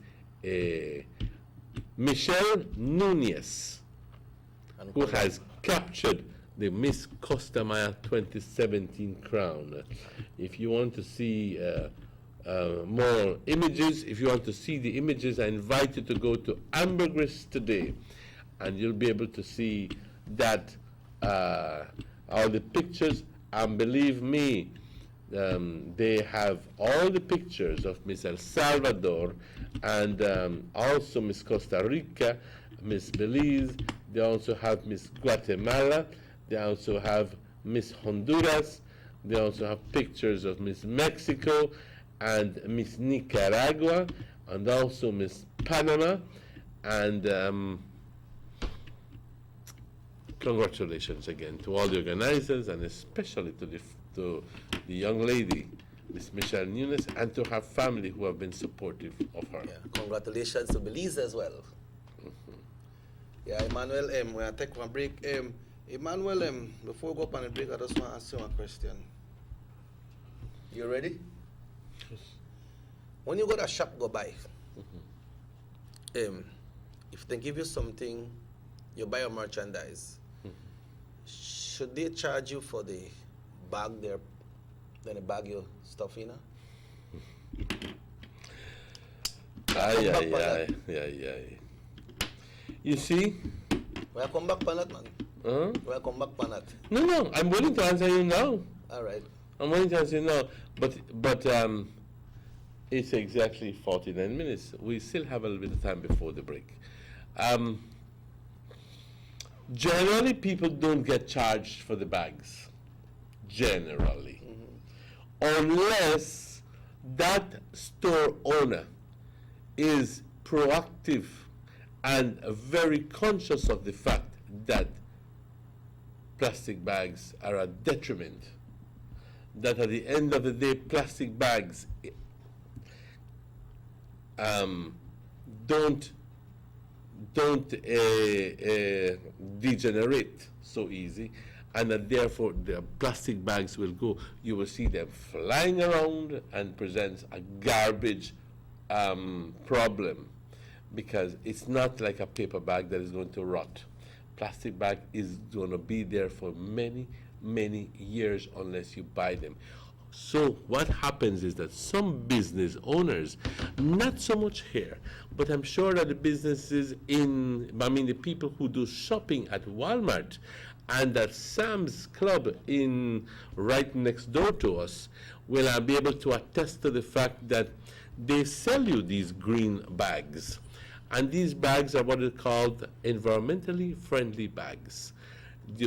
Michelle Nunez, who has captured the Miss Costa Maya 2017 crown. If you want to see more images, if you want to see the images, I invite you to go to Ambergris today, and you'll be able to see that all the pictures. And believe me, they have all the pictures of Miss El Salvador and also Miss Costa Rica, Miss Belize. They also have Miss Guatemala. They also have Miss Honduras. They also have pictures of Miss Mexico and Miss Nicaragua, and also Miss Panama. And congratulations again to all the organizers, and especially to the young lady, Miss Michelle Nunez, and to her family who have been supportive of her. Yeah, congratulations to Belize as well. Yeah, Emmanuel, we're going to take one break. Emmanuel, before we go up on the break, I just want to ask you a question. You ready? Yes. When you go to a shop, go buy. If they give you something, you buy your merchandise, should they charge you for the bag there, then they bag your stuff in? Aye. You see? We'll come back on that, man. Huh? We'll come back on that. No, I'm willing to answer you now. All right. I'm willing to answer you now. But it's exactly 49 minutes. We still have a little bit of time before the break. Generally, people don't get charged for the bags. Generally. Unless that store owner is proactive and very conscious of the fact that plastic bags are a detriment. that at the end of the day, plastic bags don't degenerate so easy, and that therefore the plastic bags will go. You will see them flying around and presents a garbage problem, because it's not like a paper bag that is going to rot. Plastic bag is going to be there for many, many years unless you buy them. So what happens is that some business owners, not so much here, but I'm sure that the businesses the people who do shopping at Walmart and at Sam's Club right next door to us will be able to attest to the fact that they sell you these green bags. And these bags are what are called environmentally friendly bags.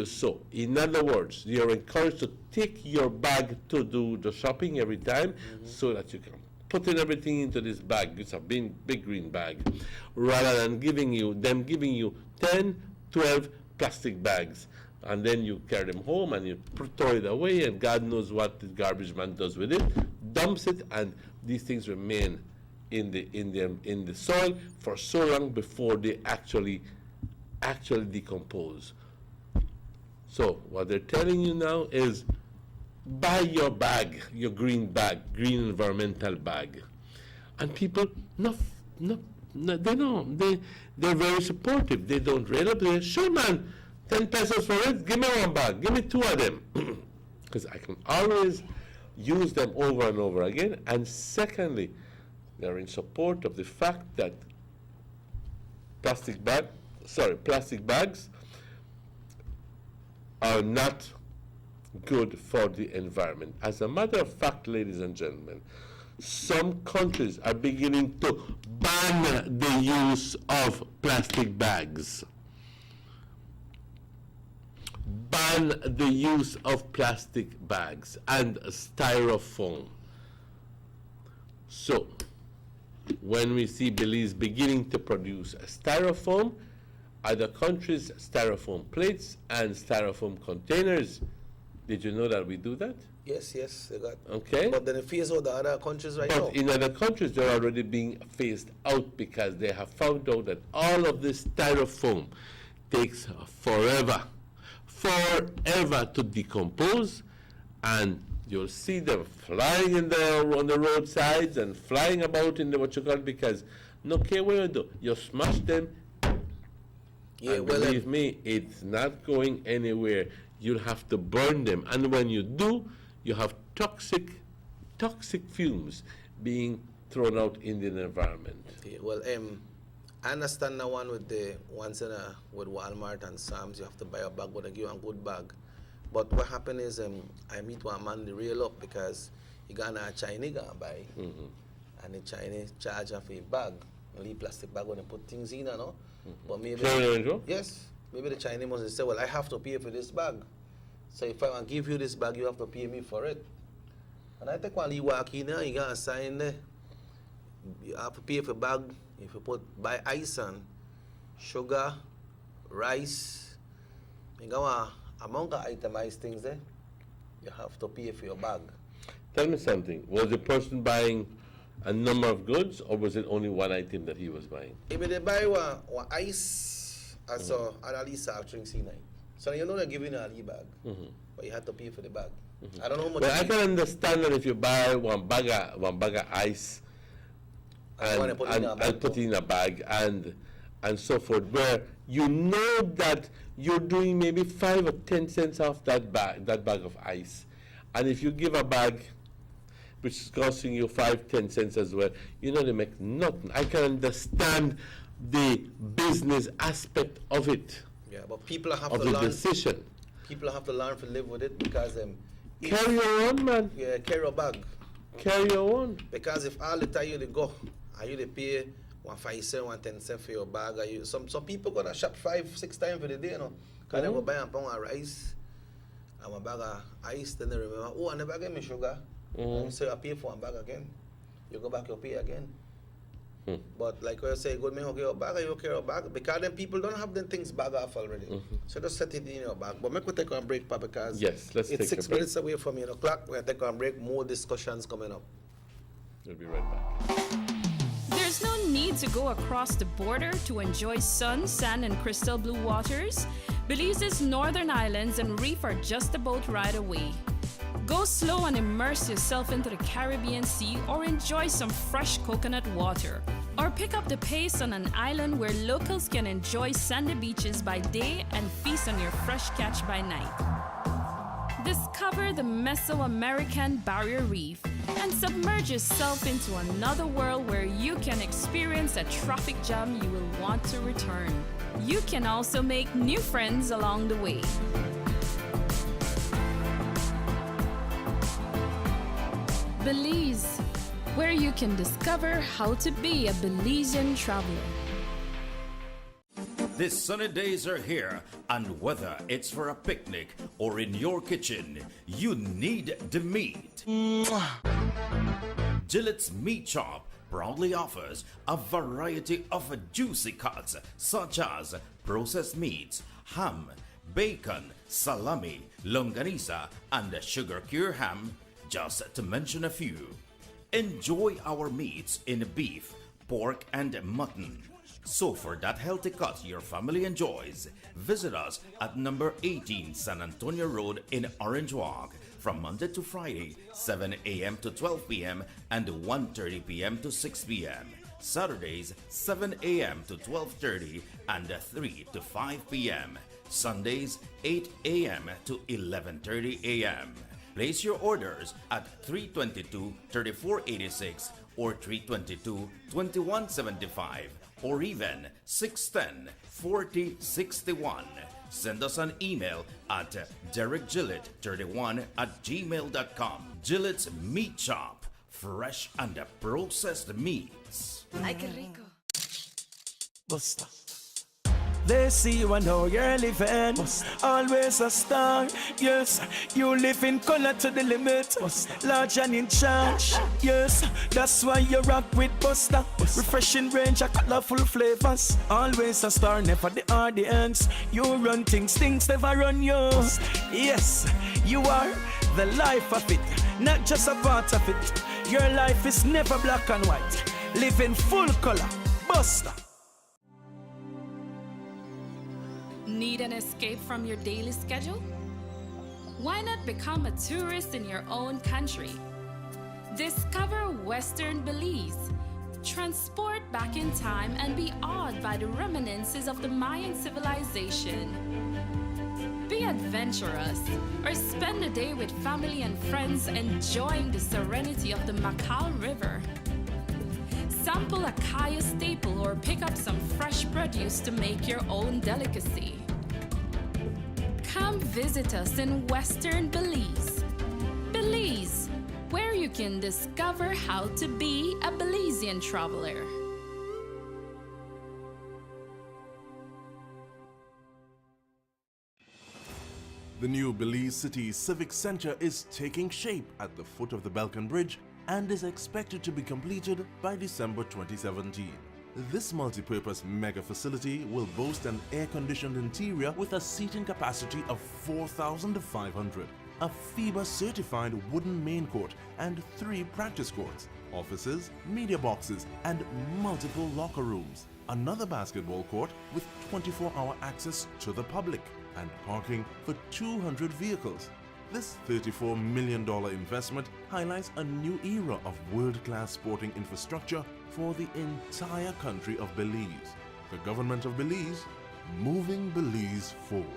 So, in other words, you're encouraged to take your bag to do the shopping every time, so that you can put in everything into this bag. It's a big green bag, rather than giving you 10, 12 plastic bags, and then you carry them home and you throw it away, and God knows what the garbage man does with it, dumps it, and these things remain in the soil for so long before they actually decompose. So what they're telling you now is buy your bag, your green environmental bag. And people, they're very supportive. They don't rail up. They say, sure man, 10 pesos for it, give me one bag, give me 2 of them. Because I can always use them over and over again. And secondly, they're in support of the fact that plastic bags are not good for the environment. As a matter of fact, ladies and gentlemen, some countries are beginning to ban the use of plastic bags. Ban the use of plastic bags and styrofoam. So, when we see Belize beginning to produce styrofoam, other countries' styrofoam plates and styrofoam containers. Did you know that we do that? Yes, they got. Okay. But then they phase out the other countries right now. But in other countries, they're already being phased out because they have found out that all of this styrofoam takes forever to decompose, and you'll see them flying on the roadsides and flying about in the because no care what you do, you smash them. Yeah, and believe me, it's not going anywhere. You'll have to burn them, and when you do, you have toxic fumes being thrown out in the environment. Okay, well, I understand the one with the ones with Walmart and Sam's. You have to buy a bag, but they give you a good bag. But what happened is, I meet one man, the rail up because he got a Chinese guy buy, and the Chinese charge of a bag, only plastic bag when they put things in, you know. But maybe maybe the Chinese must say, well, I have to pay for this bag. So if I want to give you this bag, you have to pay me for it. And I think when you walk in there, you got a sign there. You have to pay for bag if you buy ice and sugar, rice. You got among the itemized things there, you have to pay for your bag. Tell me something. Was the person buying a number of goods, or was it only one item that he was buying? If they buy one ice, and so at least soft drinks in it. So you know they're giving you a bag, but you have to pay for the bag. I don't know how much. Well, I can understand that if you buy one bag of ice and put it in a bag and so forth, where you know that you're doing maybe 5 or 10 cents off that bag of ice, and if you give a bag which is costing you 5-10 cents as well, you know they make nothing. I can understand the business aspect of it. Yeah, but people have of to the learn. Decision. People have to learn to live with it because carry your own, man. Yeah, carry a bag. Carry your own. Because if all the time you go and you pay 5 cents, 10 cents for your bag, some people gonna shop 5-6 times for the day, you know. Because they go buy a pound of rice and a bag of ice, then they remember, oh, I never gave me sugar. And so I pay for one bag again. You go back, you pay again. But like I say, go me hug your bag, you carry your bag, because then people don't have them things bag off already. So just set it in your bag. But make we take a break, Papa, because yes, let's it's take 6 minutes away from 8 o'clock. We're going to take a break. More discussions coming up. We'll be right back. There's no need to go across the border to enjoy sun, sand, and crystal blue waters. Belize's northern islands and reef are just about right away. Go slow and immerse yourself into the Caribbean Sea or enjoy some fresh coconut water. Or pick up the pace on an island where locals can enjoy sandy beaches by day and feast on your fresh catch by night. Discover the Mesoamerican Barrier Reef and submerge yourself into another world where you can experience a traffic jam you will want to return. You can also make new friends along the way. Belize, where you can discover how to be a Belizean traveler. These sunny days are here, and whether it's for a picnic or in your kitchen, you need the meat. Gillette's Meat Shop proudly offers a variety of juicy cuts such as processed meats, ham, bacon, salami, longanisa, and sugar cure ham, just to mention a few. Enjoy our meats in beef, pork, and mutton. So for that healthy cut your family enjoys, visit us at number 18 San Antonio Road in Orange Walk from Monday to Friday, 7 a.m. to 12 p.m. and 1:30 p.m. to 6 p.m. Saturdays, 7 a.m. to 12:30 and 3 to 5 p.m. Sundays, 8 a.m. to 11:30 a.m. Place your orders at 322-3486 or 322-2175 or even 610-4061. Send us an email at derekgillett31@gmail.com. Gillette's Meat Shop, fresh and processed meats. Ay, qué rico. Busta. They see you and know you're living. Always a star. Yes, you live in color to the limit. Large and in charge. Yes, that's why you rock with Busta. Refreshing range of colorful flavors. Always a star, never the audience. You run things never run you. Yes, you are the life of it, not just a part of it. Your life is never black and white. Live in full color. Busta. Need an escape from your daily schedule? Why not become a tourist in your own country? Discover Western Belize. Transport back in time and be awed by the reminiscences of the Mayan civilization. Be adventurous or spend a day with family and friends enjoying the serenity of the Macau River. Sample a kaya staple or pick up some fresh produce to make your own delicacy. Come visit us in Western Belize. Belize, where you can discover how to be a Belizean traveler. The new Belize City Civic Center is taking shape at the foot of the Balkan Bridge and is expected to be completed by December 2017. This multi-purpose mega facility will boast an air-conditioned interior with a seating capacity of 4,500, a FIBA-certified wooden main court and 3 practice courts, offices, media boxes, and multiple locker rooms, another basketball court with 24-hour access to the public, and parking for 200 vehicles. This $34 million investment highlights a new era of world-class sporting infrastructure for the entire country of Belize. The government of Belize, moving Belize forward.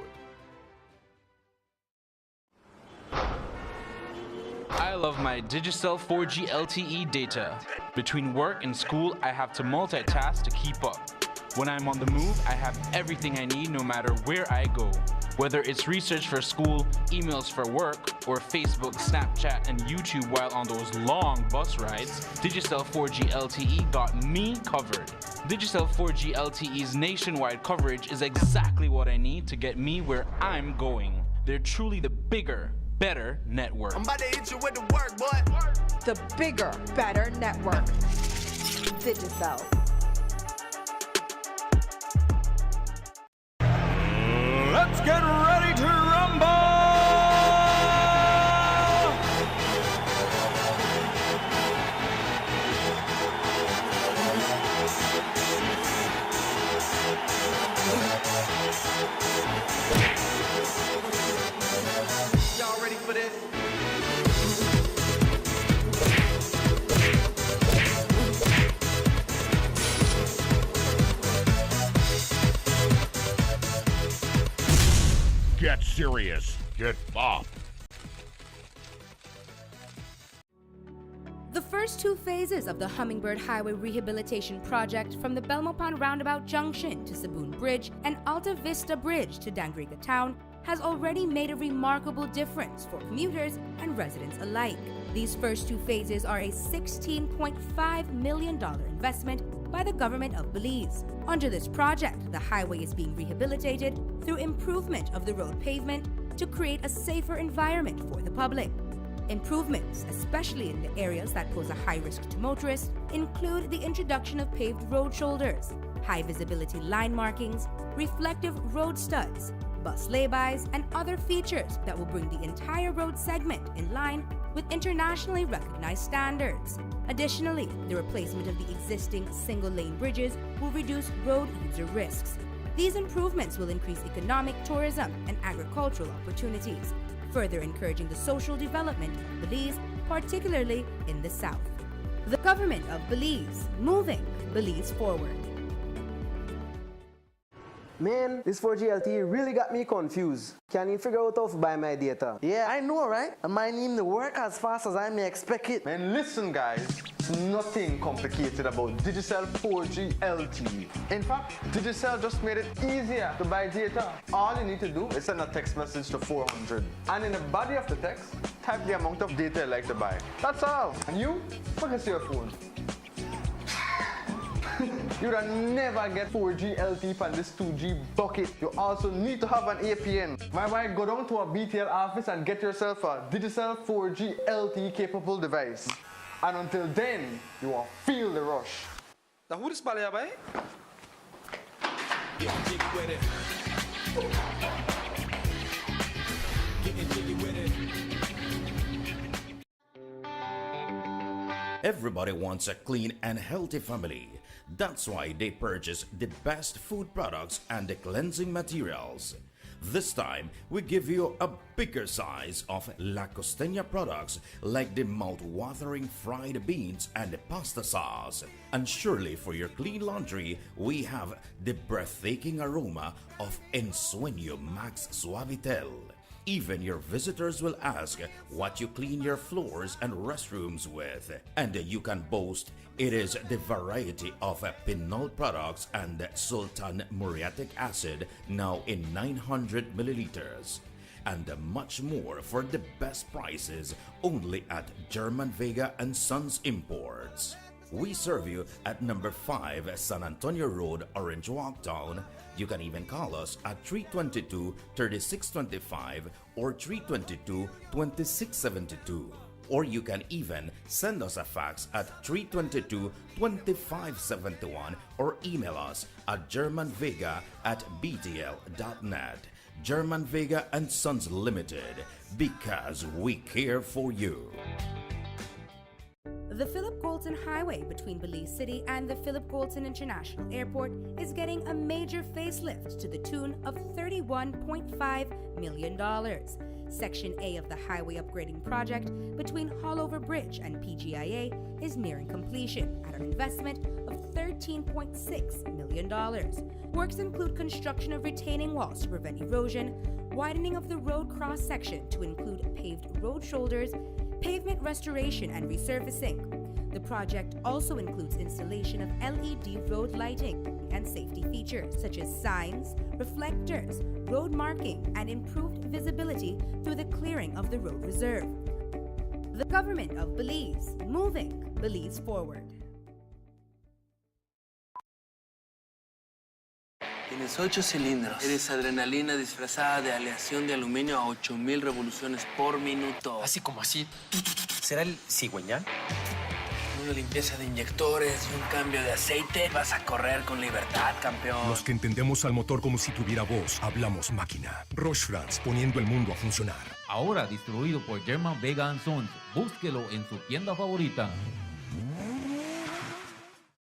I love my Digicel 4G LTE data. Between work and school, I have to multitask to keep up. When I'm on the move, I have everything I need no matter where I go. Whether it's research for school, emails for work, or Facebook, Snapchat, and YouTube while on those long bus rides, Digicel 4G LTE got me covered. Digicel 4G LTE's nationwide coverage is exactly what I need to get me where I'm going. They're truly the bigger, better network. I'm about to hit you with the work, boy. The bigger, better network. Digicel. get ready to rumble! Y'all ready for this? Get serious. Get bopped. The first two phases of the Hummingbird Highway Rehabilitation Project from the Belmopan Roundabout Junction to Saboon Bridge and Alta Vista Bridge to Dangriga Town has already made a remarkable difference for commuters and residents alike. These first two phases are a $16.5 million investment by the government of Belize. Under this project, the highway is being rehabilitated through improvement of the road pavement to create a safer environment for the public. Improvements, especially in the areas that pose a high risk to motorists, include the introduction of paved road shoulders, high visibility line markings, reflective road studs, bus laybys, and other features that will bring the entire road segment in line with internationally recognized standards. Additionally, the replacement of the existing single-lane bridges will reduce road user risks. These improvements will increase economic, tourism, and agricultural opportunities, further encouraging the social development of Belize, particularly in the south. The government of Belize, moving Belize forward. Man, this 4G LTE really got me confused. Can you figure out how to buy my data? Yeah, I know, right? And my name to work as fast as I may expect it. Man, listen guys, it's nothing complicated about Digicel 4G LTE. In fact, Digicel just made it easier to buy data. All you need to do is send a text message to 400. And in the body of the text, type the amount of data you'd like to buy. That's all. And you, focus your phone. You'd never get 4G LTE on this 2G bucket. You also need to have an APN. Why go down to a BTL office and get yourself a Digicel 4G LTE capable device. And until then, you will feel the rush. Now who this balaya bay? Get jiggy with it. Getting jiggy with it. Everybody wants a clean and healthy family. That's why they purchase the best food products and the cleansing materials. This time, we give you a bigger size of La Costeña products like the mouth-watering fried beans and the pasta sauce. And surely for your clean laundry, we have the breathtaking aroma of Ensueño Max Suavitel. Even your visitors will ask what you clean your floors and restrooms with. And you can boast it is the variety of Pinol products and Sultan muriatic acid now in 900 milliliters. And much more for the best prices only at German Vega and Sons Imports. We serve you at number 5 San Antonio Road, Orange Walk Town. You can even call us at 322-3625 or 322-2672. Or you can even send us a fax at 322-2571 or email us at germanvega@btl.net. German Vega and Sons Limited, because we care for you. The Philip Goulton Highway between Belize City and the Philip Goulton International Airport is getting a major facelift to the tune of $31.5 million. Section A of the highway upgrading project between Haulover Bridge and PGIA is nearing completion at an investment of $13.6 million. Works include construction of retaining walls to prevent erosion, widening of the road cross-section to include paved road shoulders, pavement restoration and resurfacing. The project also includes installation of LED road lighting and safety features such as signs, reflectors, road marking, and improved visibility through the clearing of the road reserve. The government of Belize, moving Belize forward. Tienes 8 cilindros. Eres adrenalina disfrazada de aleación de aluminio a 8000 revoluciones por minuto. Así como así. ¿Será el cigüeñal? una limpieza de inyectores y un cambio de aceite, vas a correr con libertad, campeón. Los que entendemos al motor como si tuviera voz, hablamos máquina. Roche-France, poniendo el mundo a funcionar. Ahora distribuido por German Vega & Sons. Búsquelo en su tienda favorita.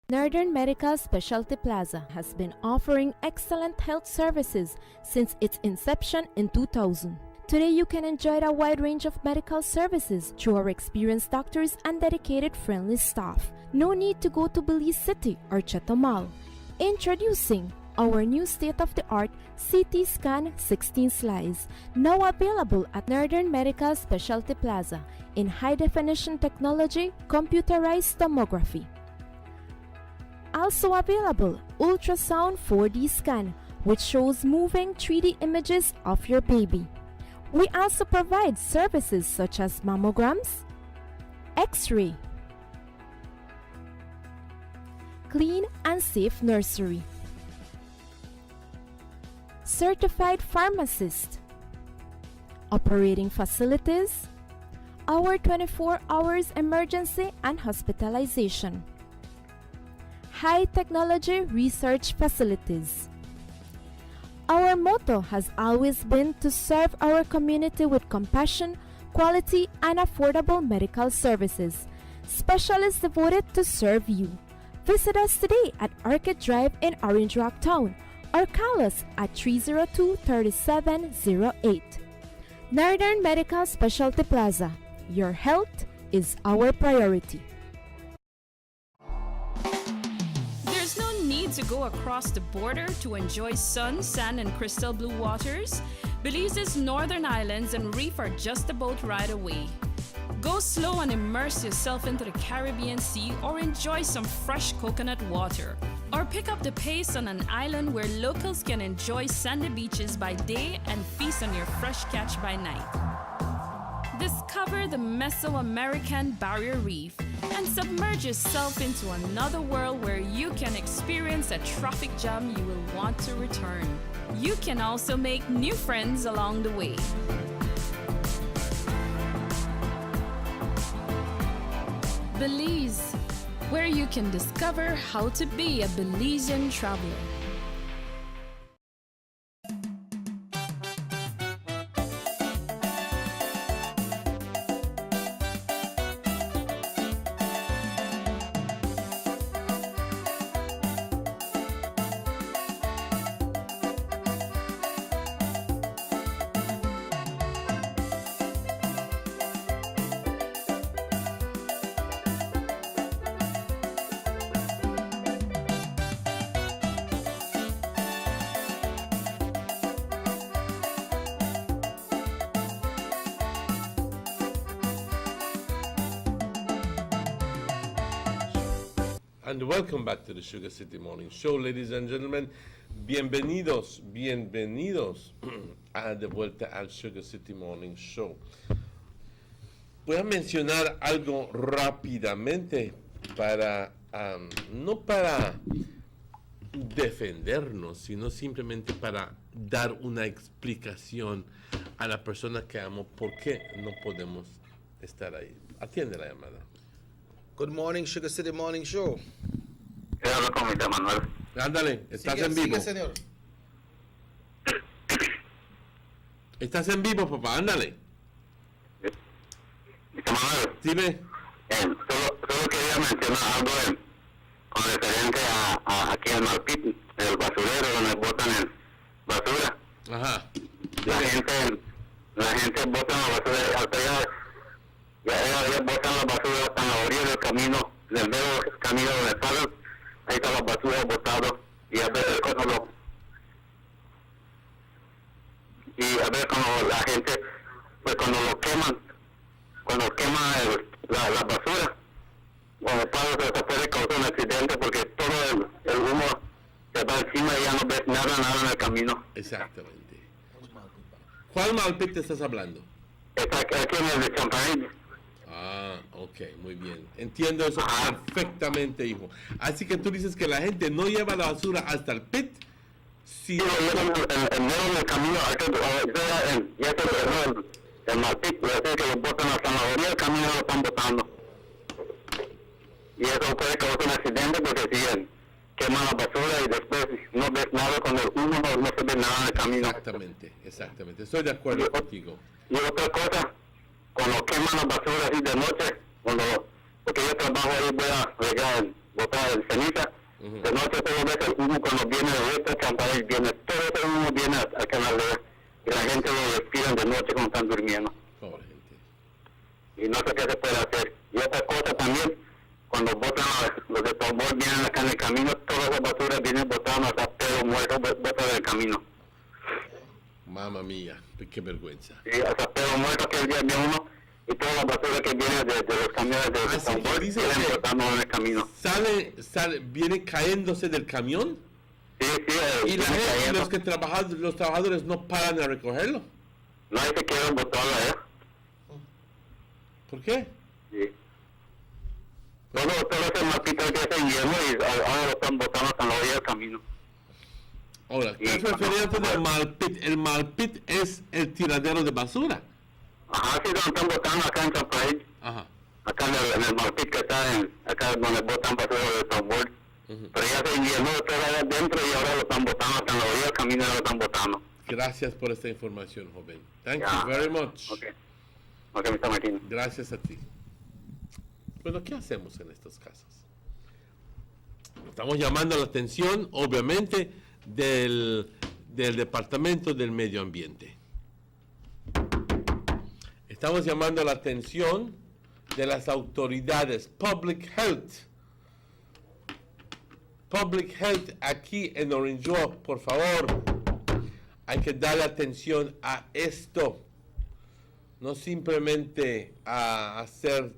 Northern Medical Specialty Plaza has been offering excellent health services since its inception in 2000. Today you can enjoy a wide range of medical services through our experienced doctors and dedicated friendly staff. No need to go to Belize City or Chetumal. Introducing our new state-of-the-art CT Scan 16 slice, now available at Northern Medical Specialty Plaza in high-definition technology, computerized tomography. Also available, ultrasound 4D scan, which shows moving 3D images of your baby. We also provide services such as mammograms, X-ray, clean and safe nursery, certified pharmacist, operating facilities, our 24 hours emergency and hospitalization, high technology research facilities. Our motto has always been to serve our community with compassion, quality, and affordable medical services. Specialists devoted to serve you. Visit us today at Orchid Drive in Orange Rock Town or call us at 302-3708. Northern Medical Specialty Plaza. Your health is our priority. There's no need to go across the border to enjoy sun, sand, and crystal blue waters. Belize's northern islands and reef are just a boat ride away. Go slow and immerse yourself into the Caribbean Sea or enjoy some fresh coconut water. Or pick up the pace on an island where locals can enjoy sandy beaches by day and feast on your fresh catch by night. Discover the Mesoamerican Barrier Reef and submerge yourself into another world where you can experience a traffic jam you will want to return. You can also make new friends along the way. Belize, where you can discover how to be a Belizean traveler. And welcome back to the Sugar City Morning Show, ladies and gentlemen. Bienvenidos a de vuelta al Sugar City Morning Show. Voy a mencionar algo rápidamente para, no para defendernos, sino simplemente para dar una explicación a la persona que amo por qué no podemos estar ahí. Atiende la llamada. Good morning, Sugar City Morning Show. Hablo con Mr. Manuel. Ándale, estás en vivo. Sigue, señor. Estás en vivo, papá, ándale. Mr. Manuel. Dime. Solo quería mencionar algo con referente a aquí al Malpit, el basurero donde botan el basura. Ajá. La gente bota la basura hasta allá. Ya botan la basura hasta la orilla del camino, del medio camino donde salen. Ahí está la basura botada. Y a ver cuando la gente, pues cuando lo queman, cuando quema la basura, cuando pasa se puede causar un accidente porque todo el humo se va encima y ya no ves nada en el camino. Exactamente. ¿Cuál Malpit te estás hablando? Está aquí en el de Champagne. Ah, ok, muy bien. Entiendo eso perfectamente, hijo. Así que tú dices que la gente no lleva la basura hasta el pit. Sí, lo llevan en medio del camino, el Malpit, que lo botan hasta la orilla del camino lo están botando. Y eso puede causar un accidente porque siguen queman la basura y después no ves nada con el humo, no se ve nada en el camino. Exactamente. Estoy de acuerdo contigo. Y otra cosa, cuando queman la basura así de noche, porque yo trabajo ahí, voy a regar, botar el ceniza, de noche solo ves el humo cuando viene de esta Champagne, viene, todo ese humo viene al canal y la gente lo respiran de noche cuando están durmiendo. Pobre gente. Y no sé qué se puede hacer. Y otra cosa también, cuando botan los de tambor vienen acá en el camino, todas las basuras vienen botando hasta pedo muerto, botan del camino. Mamma mía, qué vergüenza. Sí, hasta pedo muerto que el día de uno, y toda la basura que viene de los camiones de tambor vienen botando en el camino. ¿Viene cayéndose del camión? Sí, ¿Y la gente, los trabajadores no paran a recogerlo? No, hay que quieren botarlo allá. ¿Por qué? Sí. Todo ese mapito que se lleno y ahora lo están botando hasta la orilla del camino. Ahora, ¿qué es referente del Malpit? El Malpit es el tiradero de basura. Ajá, sí, lo están botando acá en Champagne. Ajá. Acá en el Malpit que está acá donde botan basura de tambor. Pero ya se llenó todo allá adentro y ahora lo están botando hasta la orilla del camino y lo están botando. Gracias por esta información, joven. Thank you very much. Ok, Mr. Martín. Gracias a ti. Bueno, ¿qué hacemos en estos casos? Estamos llamando la atención, obviamente, del Departamento del Medio Ambiente. Estamos llamando la atención de las autoridades Public Health. Public Health aquí en Orange Walk, por favor. Hay que darle atención a esto. No simplemente a hacer,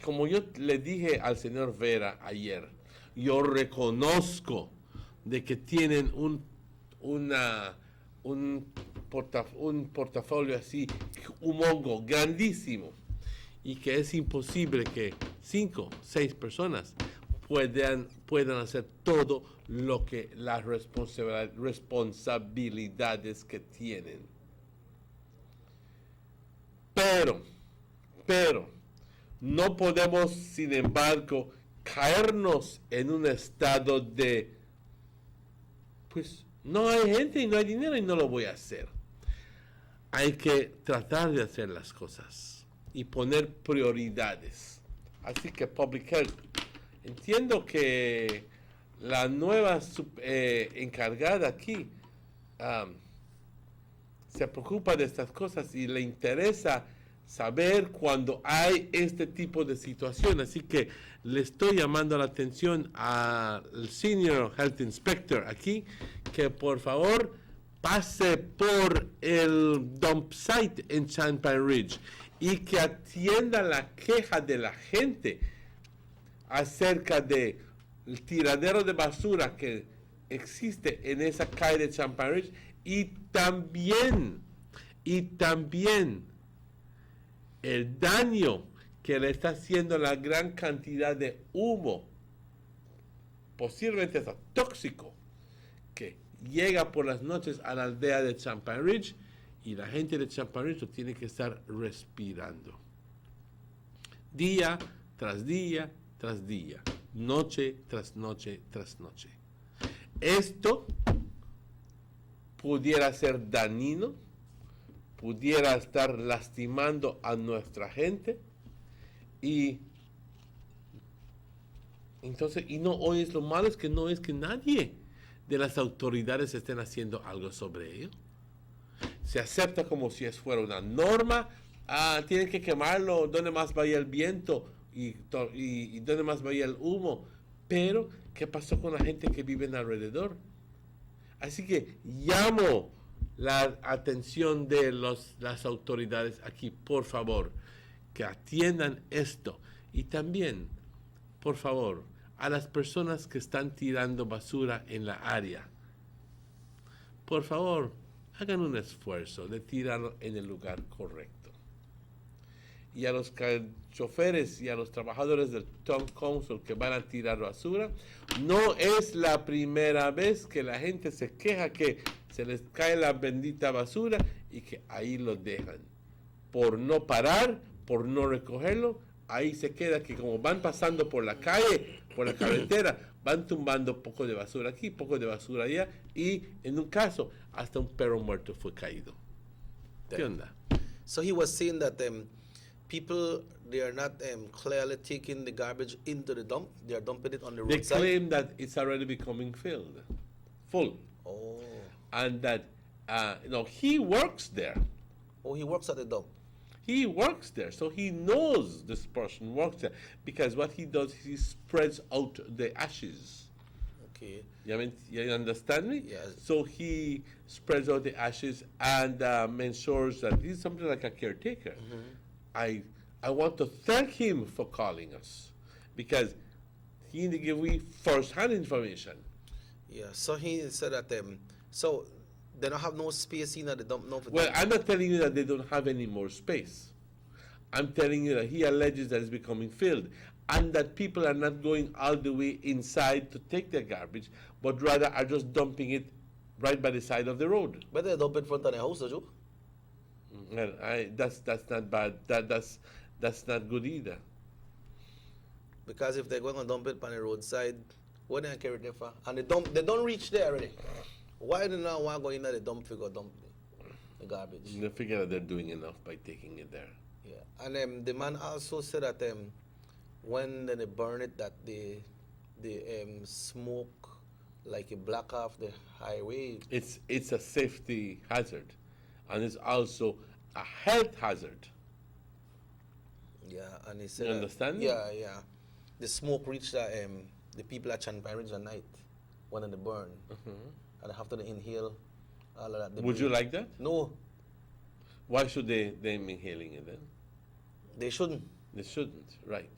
como yo le dije al señor Vera ayer, yo reconozco de que tienen un portafolio así, un hongo grandísimo, y que es imposible que 5, 6 personas puedan hacer todo lo que las responsabilidades que tienen. Pero, no podemos, sin embargo, caernos en un estado de, pues, no hay gente y no hay dinero y no lo voy a hacer. Hay que tratar de hacer las cosas y poner prioridades. Así que Public Health, entiendo que la nueva encargada aquí se preocupa de estas cosas y le interesa saber cuando hay este tipo de situación. Así que le estoy llamando la atención al Senior Health Inspector aquí, que por favor pase por el dump site en Champagne Ridge y que atienda la queja de la gente acerca del tiradero de basura que existe en esa calle de Champagne Ridge y también el daño que le está haciendo la gran cantidad de humo, posiblemente hasta tóxico, que llega por las noches a la aldea de Champagne Ridge y la gente de Champagne Ridge lo tiene que estar respirando. Día tras día tras día, noche tras noche tras noche. Esto pudiera ser dañino, pudiera estar lastimando a nuestra gente y entonces, y no, hoy es lo malo es que no es que nadie de las autoridades estén haciendo algo sobre ello. Se acepta como si fuera una norma, tienen que quemarlo, donde más vaya el viento y donde más vaya el humo, pero ¿qué pasó con la gente que vive alrededor? Así que llamo la atención de las autoridades aquí, por favor, que atiendan esto. Y también, por favor, a las personas que están tirando basura en la área, por favor, hagan un esfuerzo de tirarlo en el lugar correcto. Y a los choferes y a los trabajadores del Town Council que van a tirar basura, no es la primera vez que la gente se queja que se les cae la bendita basura y que ahí lo dejan. Por no parar, por no recogerlo, ahí se queda, que como van pasando por la calle, por la carretera, van tumbando poco de basura aquí, poco de basura allá, y en un caso, hasta un perro muerto fue caído. ¿Qué onda? So he was saying that people, they are not clearly taking the garbage into the dump. They are dumping it on the They roadside. claim that it's already becoming full. Oh. And that, he works there. Oh, he works at the dump. He works there, so he knows this person works there. Because what he does, he spreads out the ashes. Okay. You understand me? Yes. So he spreads out the ashes and ensures that he's something like a caretaker. I want to thank him for calling us because he give me first-hand information. Yeah, so he said that, so they don't have no space in the dump. No, Well, I'm not telling you that they don't have any more space. I'm telling you that he alleges that it's becoming filled and that people are not going all the way inside to take their garbage, but rather are just dumping it right by the side of the road. But they dump in front of the house, don't you? Well, that's not bad. That's not good either. Because if they're going to dump it on the roadside, what they carry it there for? And they don't reach there already. Why do they not want to go in the dump figure dump the garbage? They figure that they're doing enough by taking it there. Yeah, and the man also said that when they burn it, that the smoke like a black off the highway. It's a safety hazard, and it's also a health hazard. Yeah, and he said. You understand? Yeah. The smoke reached the people at Chanparinge at night when they burn, and they have to inhale all of that. Would you like that? No. Why should they be inhaling it then? They shouldn't. They shouldn't, right?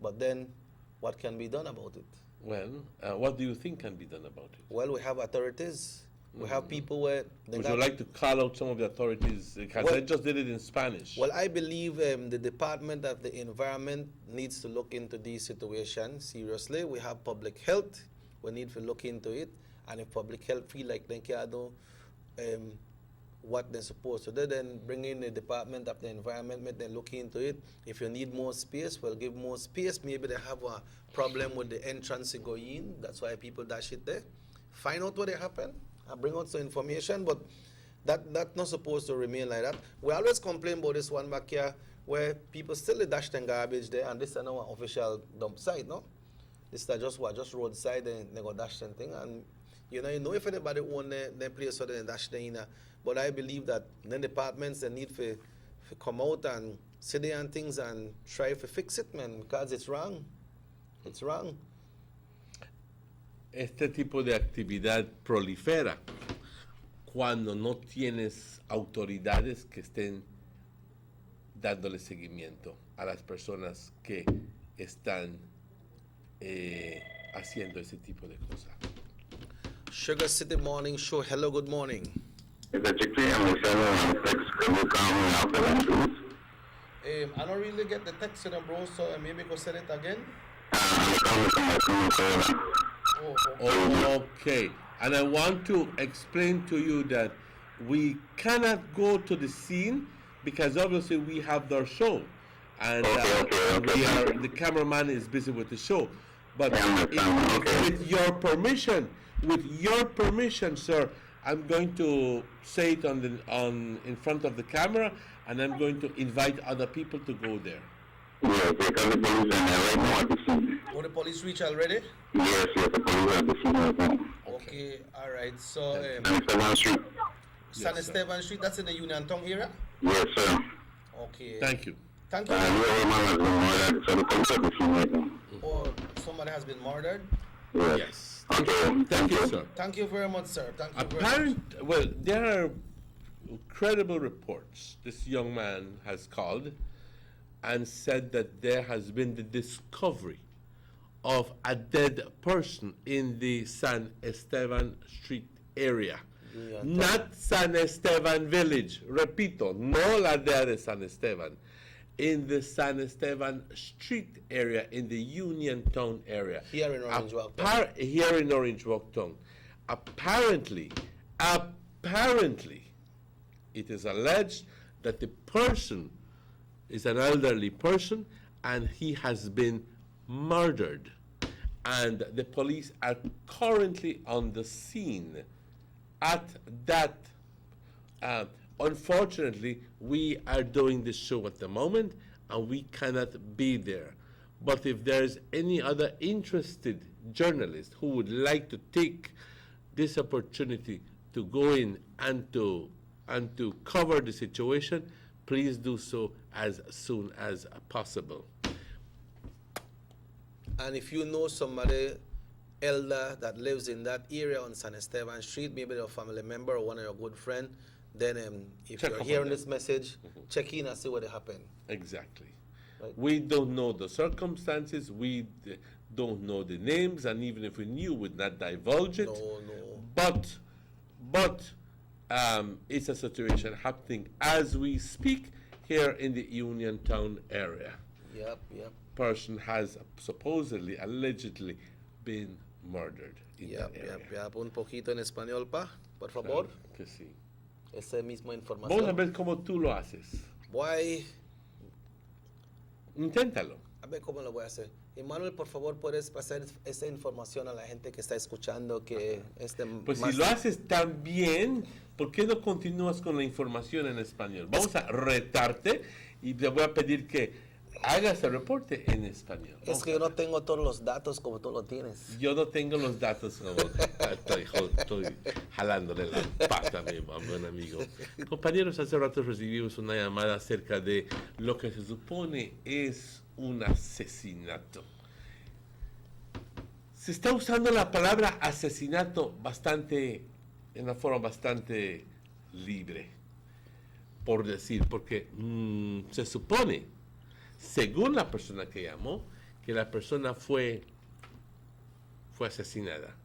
But then, what can be done about it? Well, what do you think can be done about it? Well, we have authorities. We have people where... Would you like to call out some of the authorities? Because I just did it in Spanish. Well, I believe the Department of the Environment needs to look into these situations seriously. We have public health. We need to look into it. And if public health feel like they can't do what they're supposed to do, then bring in the Department of the Environment, make them look into it. If you need more space, we'll give more space. Maybe they have a problem with the entrance to go in. That's why people dash it there. Find out what happened and bring out some information, but that's not supposed to remain like that. We always complain about this one back here where people still dash their garbage there, and this is not an official dump site, no? This is just roadside, and they go dash them thing, and you know if anybody own their place or they dash them in. But I believe that the departments they need to come out and sit there and things and try to fix it, man, because it's wrong. It's wrong. Este tipo de actividad prolifera cuando no tienes autoridades que estén dándole seguimiento a las personas que están haciendo ese tipo de cosas. Sugar City Morning Show. Hello, good morning. I don't really get the text, bro, so maybe go send it again. Okay, and I want to explain to you that we cannot go to the scene because obviously we have their show, and the cameraman is busy with the show. But with your permission, sir, I'm going to say it in front of the camera, and I'm going to invite other people to go there. Yes, because the police are right now at the scene. Oh, the police reach already? Yes, the police are at the scene right now. Okay, all right. So, San Esteban Street. San Esteban Street, that's in the Union Town area? Yes, sir. Okay. Thank you. Thank you. So the police are at the scene right now. Oh, somebody has been murdered? Yes. Thank you, sir. Thank you very much, sir. Thank you very much. Well, there are credible reports. This young man has called and said that there has been the discovery of a dead person in the San Esteban Street area. Not San Esteban Village. Repito, no la aldea de San Esteban. In the San Esteban Street area, in the Union Town area. Here in Orange Walk Town. Here in Orange Walk Town. Apparently, it is alleged that the person is an elderly person and he has been murdered. And the police are currently on the scene at that. Unfortunately, we are doing this show at the moment, and we cannot be there. But if there's any other interested journalist who would like to take this opportunity to go in and to cover the situation, please do so as soon as possible. And if you know somebody elder that lives in that area on San Esteban Street, maybe a family member or one of your good friends, then if Check you're up hearing on this message, check in and see what happened. Exactly. Right. We don't know the circumstances, we don't know the names, and even if we knew, we'd not divulge it. But it's a situation happening as we speak here in the Uniontown area. Yep. Person has supposedly, allegedly been murdered in that area. Yep. Un poquito en español, pa, por favor. Claro que sí. Esa misma información. Vamos a ver cómo tú lo haces. Voy. Inténtalo. A ver cómo lo voy a hacer. Emmanuel, por favor, puedes pasar esa información a la gente que está escuchando que Pues si lo haces tan bien, ¿por qué no continúas con la información en español? Vamos a retarte y te voy a pedir que hagas el reporte en español. Es que yo no tengo todos los datos como tú lo tienes. Yo no tengo los datos como estoy jalándole la pata a mi buen amigo. Compañeros, hace rato recibimos una llamada acerca de lo que se supone es un asesinato. Se está usando la palabra asesinato en una forma bastante libre, por decir, porque se supone, según la persona que llamó, que la persona fue asesinada.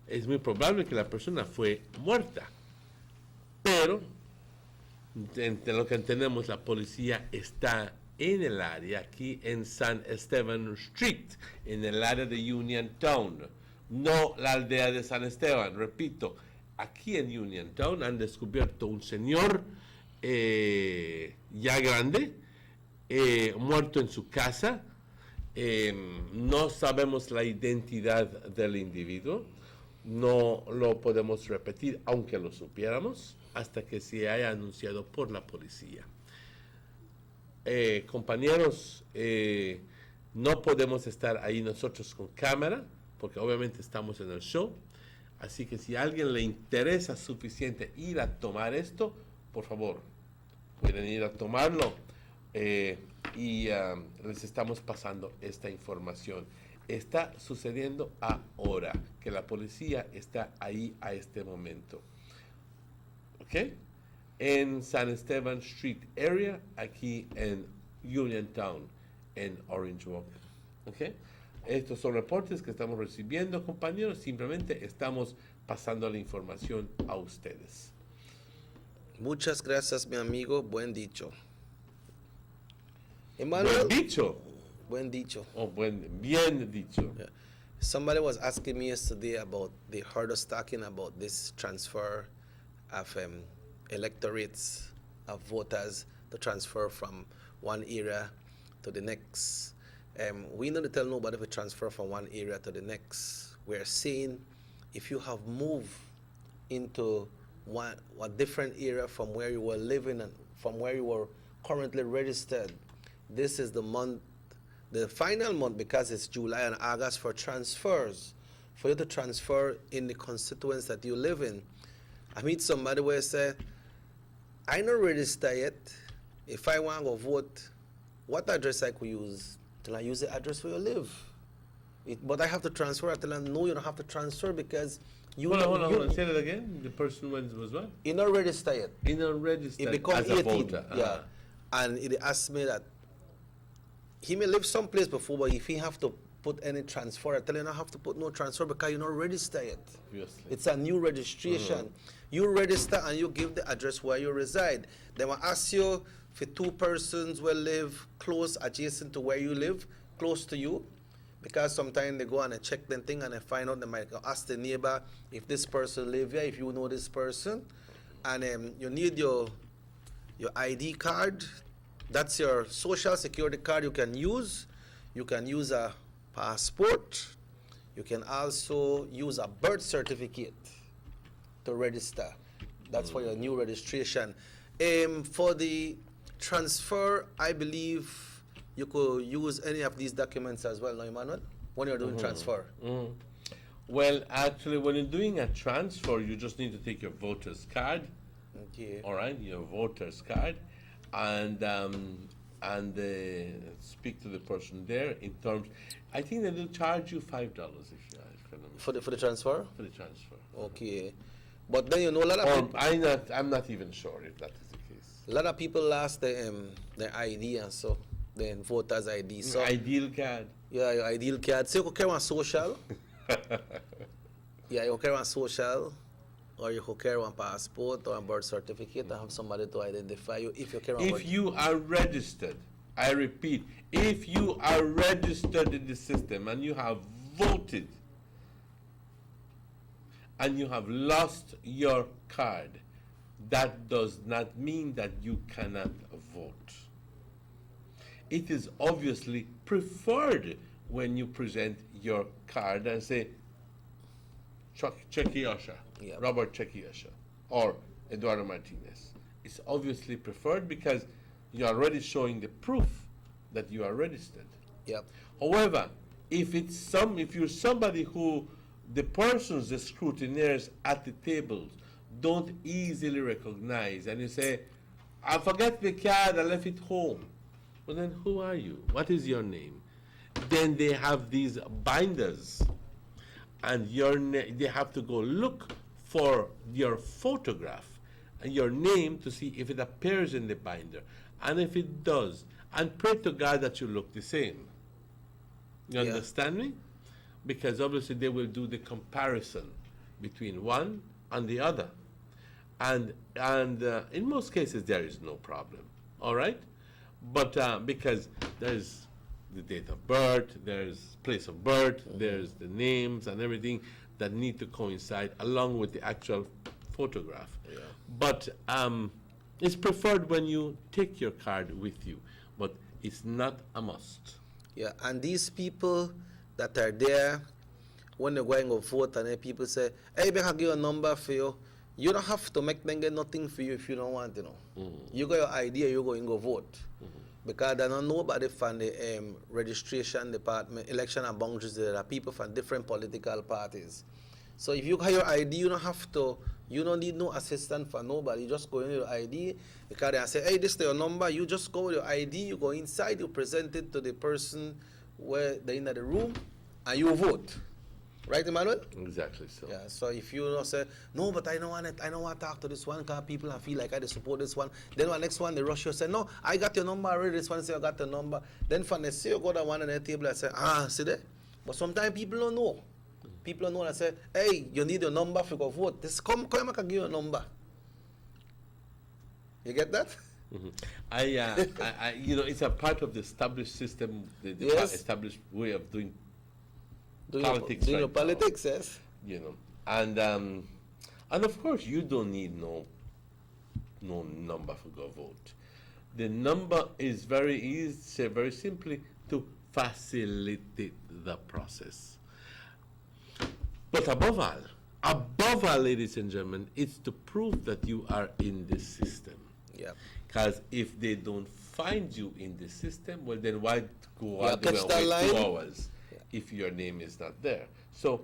Es muy probable que la persona fue muerta, pero de lo que entendemos, la policía está en el área, aquí en San Esteban Street, en el área de Uniontown, no la aldea de San Esteban. Repito, aquí en Uniontown han descubierto un señor ya grande, muerto en su casa. No sabemos la identidad del individuo, no lo podemos repetir, aunque lo supiéramos, hasta que se haya anunciado por la policía. Compañeros, no podemos estar ahí nosotros con cámara, porque obviamente estamos en el show, así que si a alguien le interesa suficiente ir a tomar esto, por favor, pueden ir a tomarlo, y les estamos pasando esta información. Está sucediendo ahora, que la policía está ahí a este momento. ¿Ok? En San Esteban Street area, aquí en Uniontown, en Orange Walk. ¿Okay? Estos son reportes que estamos recibiendo, compañeros. Simplemente estamos pasando la información a ustedes. Muchas gracias, mi amigo. Buen dicho. Emmanuel, Buen dicho. Buen dicho. Oh, bien dicho. Yeah. Somebody was asking me yesterday about, they heard us talking about this transfer of electorates, of voters, to transfer from one area to the next. We don't tell nobody if we transfer from one area to the next. We're saying if you have moved into a different area from where you were living and from where you were currently registered, this is the month, the final month, because it's July and August, for transfers, for you to transfer in the constituents that you live in. I meet somebody where say, I not register yet. If I want to go vote, what address I could use? Till I use the address where you live. But I have to transfer. I tell them, no, you don't have to transfer because you... Hold on. Say that again. The person was what? He not register yet. He not registered He become as 18, a voter. yeah. And he asked me that he may live someplace before, but if he have to put any transfer, I tell him I have to put no transfer because you're not registered yet. Obviously. It's a new registration. You register and you give the address where you reside. They will ask you for two persons will live close, adjacent to where you live, close to you, because sometimes they go and they check them thing and they find out, they might ask the neighbor if this person live here, if you know this person, and you need your ID card That's your social security card you can use. You can use a passport. You can also use a birth certificate to register. That's for your new registration. For the transfer, I believe you could use any of these documents as well, no, Emmanuel, when you're doing transfer. Well, actually, when you're doing a transfer, you just need to take your voter's card. Okay. All right, your voter's card, and speak to the person there in terms. I think they will charge you $5 if you for the transfer. For the transfer. Okay, but then you know a lot of people, I'm not even sure if that is the case. a lot of people lost their ID and so then voters ID. So ideal card. Yeah, your ideal card. So you could carry one social. Yeah, you could carry one social, or you could carry one passport or a birth certificate and have somebody to identify you if you carry. If you are registered, I repeat, if you are registered in the system and you have voted and you have lost your card, that does not mean that you cannot vote. It is obviously preferred when you present your card and say, Checky Usher, Robert Checky Usher, or Eduardo Martinez. It's obviously preferred because you're already showing the proof that you are registered. Yep. However, if you're somebody who the persons, the scrutineers at the tables don't easily recognize, and you say, I forget the card, I left it home. Well, then who are you? What is your name? Then they have these binders, and they have to go look for your photograph and your name to see if it appears in the binder. And if it does, and pray to God that you look the same. You understand me? Because obviously they will do the comparison between one and the other. And in most cases there is no problem, all right? But because there's the date of birth, there's place of birth, there's the names and everything that need to coincide along with the actual photograph. Yeah. But it's preferred when you take your card with you, but it's not a must. Yeah, and these people that are there, when they're going to vote, and then people say, hey, I can give a number for you. You don't have to make them get nothing for you if you don't want, you know. You got your idea, you're going to go vote. Because there's not nobody from the registration department, election and boundaries, there are people from different political parties. So if you have your ID, you don't need no assistance from nobody. You just go in with your ID, because they say, hey, this is your number. You just go with your ID, you go inside, you present it to the person where they're in the room, and you vote. Right, Emmanuel? Exactly so. Yeah, so if you say, no, but I don't want to talk to this one, because people feel like I support this one. Then the next one, they rush you, say, no, I got your number already. This one say, I got the number. Then from the say, you go to one on the table and say, see there? But sometimes people don't know. People don't know and say, hey, you need your number for go vote. This come, I can give you a number. You get that? I it's a part of the established system, the established way of doing politics. Doing your politics, yes. You know, and of course you don't need no number for go vote. The number is very easy, very simply, to facilitate the process. But above all, ladies and gentlemen, it's to prove that you are in the system. Yeah. Because if they don't find you in the system, well, then why go out catch that line? 2 hours if your name is not there? So,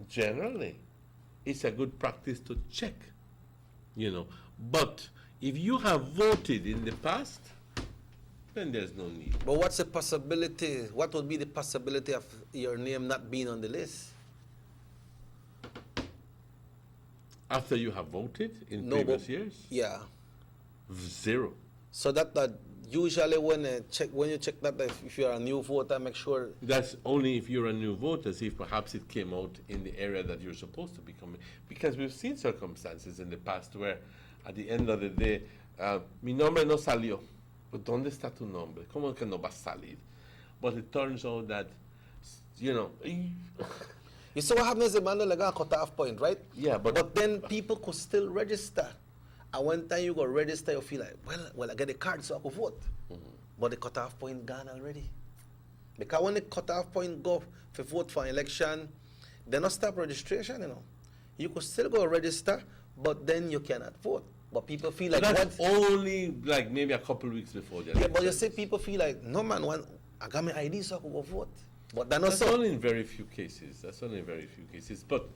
generally, it's a good practice to check, But if you have voted in the past, then there's no need. But what's the possibility? What would be the possibility of your name not being on the list? After you have voted in previous years? Yeah. 0. So that usually when you check that if you're a new voter, make sure. That's only if you're a new voter, see if perhaps it came out in the area that you're supposed to be coming. Because we've seen circumstances in the past where at the end of the day, mi nombre no salió. But ¿dónde está tu nombre? ¿Cómo que no va a salir? But it turns out that, You see what happens, Emmanuel, like a cut-off point, right? Yeah, but then people could still register. And one time you go register, you feel like, well, I get a card so I can vote. but the cutoff point gone already. Because when the cutoff point go for vote for an election, they not stop registration, you know. You could still go register, but then you cannot vote. But people feel like that's only like maybe a couple of weeks before the election. Yeah, but you see, people feel like, no man, I got my ID so I can go vote. But that's only in very few cases. But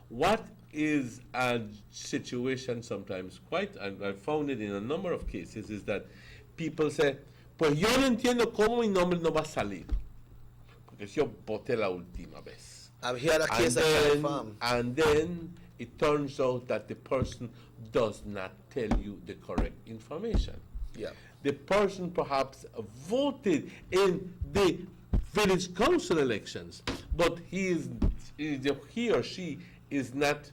what is a situation sometimes and I found it in a number of cases, is that people say, pues yo no entiendo cómo mi nombre no va a salir. Porque yo voté la última vez. I've heard a case of farm. And then it turns out that the person does not tell you the correct information. Yeah. The person perhaps voted in the village council elections, but he or she is not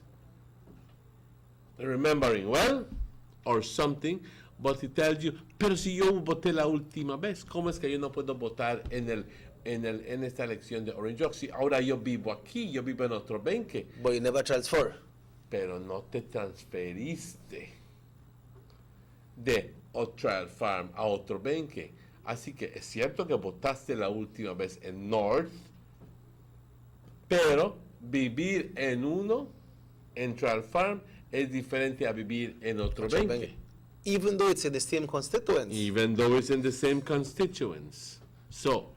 remembering well or something, but he tells you, pero si yo voté la última vez, ¿cómo es que yo no puedo votar en esta elección de Orange Walk? Si ahora yo vivo aquí, yo vivo en otro benque. But you never transfer. Pero no te transferiste de Otra Farm a otro benque. Así que es cierto que votaste la última vez en North, pero vivir en uno, en Trial Farm, es diferente a vivir en otro benque. Even though it's in the same constituency. Even though it's in the same constituency. So,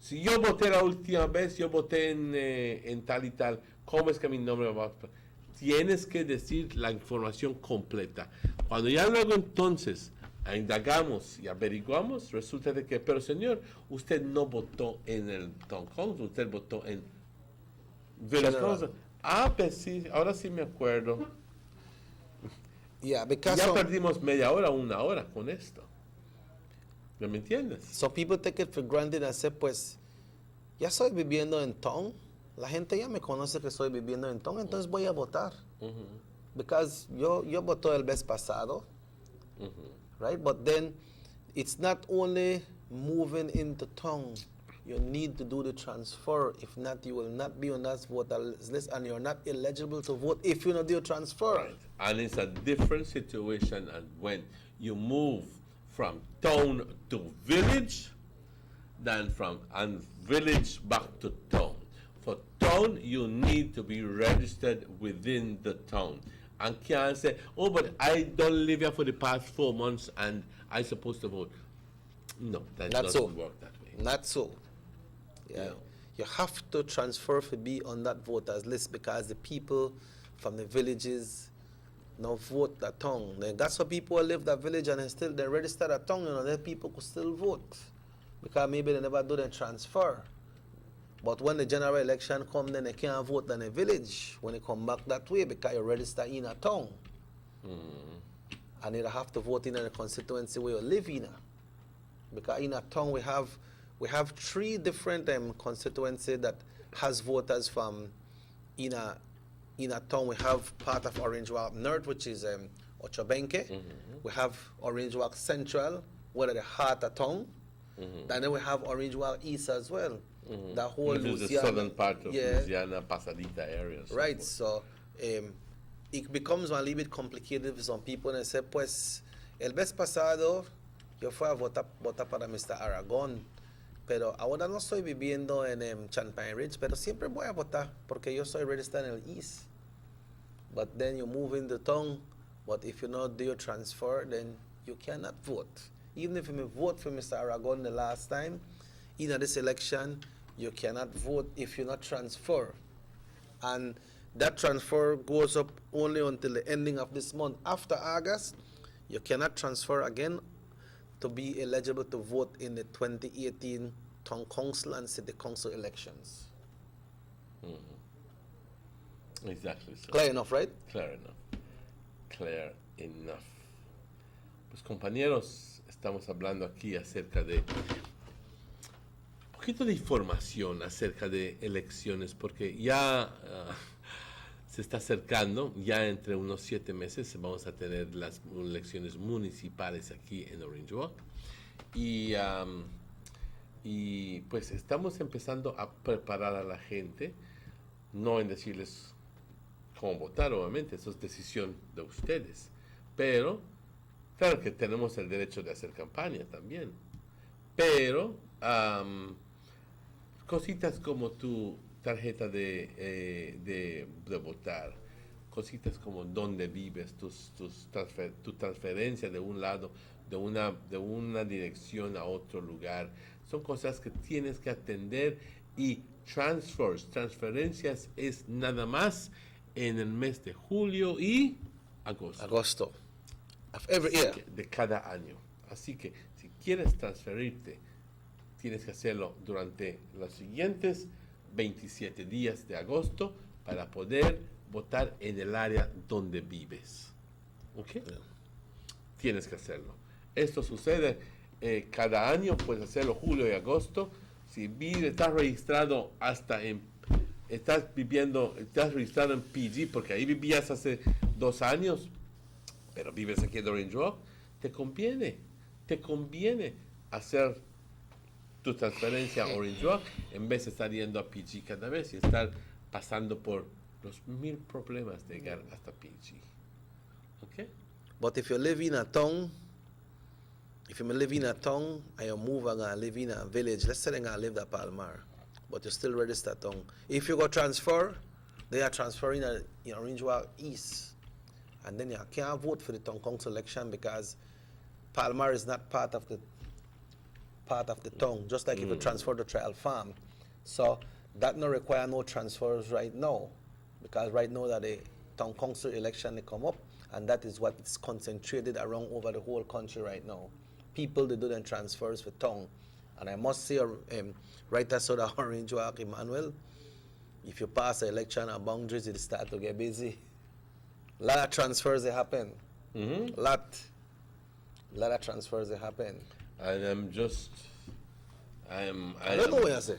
si yo voté la última vez, yo voté en tal y tal, ¿cómo es que mi nombre va a...? Tienes que decir la información completa. Cuando ya luego entonces indagamos y averiguamos, resulta de que, pero señor, usted no votó en el Town Council, usted votó en Village Council. Ah, pues sí, ahora sí me acuerdo. Yeah, because ya perdimos media hora, una hora con esto. ¿Me entiendes? So people take it for granted and say, pues, ya estoy viviendo en Town. La gente ya me conoce que estoy viviendo en Town, entonces voy a votar. Because yo voté el mes pasado. Right? But then it's not only moving into town. You need to do the transfer. If not, you will not be on that voter list and you're not eligible to vote if you not do a transfer. Right. And it's a different situation and when you move from town to village than from village back to town. For town, you need to be registered within the town. And can't say, oh, but I don't live here for the past 4 months and I'm supposed to vote. No, that doesn't work that way. Not so. Yeah. No. You have to transfer to be on that voters list because the people from the villages now vote that town. Then that's why people live that village and still they register that town, you know, then people could still vote. Because maybe they never do the transfer. But when the general election come, then they can't vote in the village when they come back that way because you register in a town. And you have to vote in a constituency where you live in. Because in a town we have 3 different constituencies that has voters from in a town. We have part of Orange Walk North, which is Ochobenke. We have Orange Walk Central, where at the heart of town. And then we have Orange Walk East as well. The whole Louisiana, the southern part of Louisiana, Pasadita area. Right, so it becomes a little bit complicated for some people and say, pues, el mes pasado yo fui a votar para Mr. Aragon, pero ahora no estoy viviendo en Champaign Ridge, pero siempre voy a votar porque yo soy registered en el East. But then you move in the town, but if you not do your transfer, then you cannot vote. Even if you vote for Mr. Aragon the last time, in this election, you cannot vote if you not transfer. And that transfer goes up only until the ending of this month. After August, you cannot transfer again to be eligible to vote in the 2018 Town Council and City Council elections. Exactly so. Clear enough, right? Clear enough. Pues compañeros, estamos hablando aquí acerca de un poquito de información acerca de elecciones, porque ya se está acercando, ya entre unos 7 meses vamos a tener las elecciones municipales aquí en Orange Walk. Y pues estamos empezando a preparar a la gente, no en decirles cómo votar, obviamente, eso es decisión de ustedes, pero Claro que tenemos el derecho de hacer campaña también, pero cositas como tu tarjeta de votar, cositas como dónde vives, tu transferencia de un lado, de una dirección a otro lugar, son cosas que tienes que atender. Y transferencias es nada más en el mes de julio y agosto. Of every year. De cada año. Así que si quieres transferirte, tienes que hacerlo durante los siguientes 27 días de agosto para poder votar en el área donde vives. ¿Ok? Tienes que hacerlo. Esto sucede cada año, puedes hacerlo julio y agosto. Si estás registrado estás registrado en PG, porque ahí vivías hace 2 años, pero vives aquí en Orange Walk, te conviene hacer tu transferencia a Orange Walk en vez de estar yendo a PG cada vez y estar pasando por los 1000 problemas de llegar hasta PG. Okay? But if you live in a town, and you move and live in a village, let's say you live at Palmar, but you still register town. If you go transfer, they are transferring in Orange Walk East. And then you can't vote for the town council election because Palmar is not part of the town, just like if you transfer to Trial Farm. So that no require no transfers right now, because right now that the town council election they come up, and that is what is concentrated around over the whole country right now. People they do them transfers for town, and I must say, right as the Orange Walk, Emmanuel, if you pass the election and boundaries, it start to get busy. A lot of transfers they happen. Lot of transfers they happen. And I don't know what I say.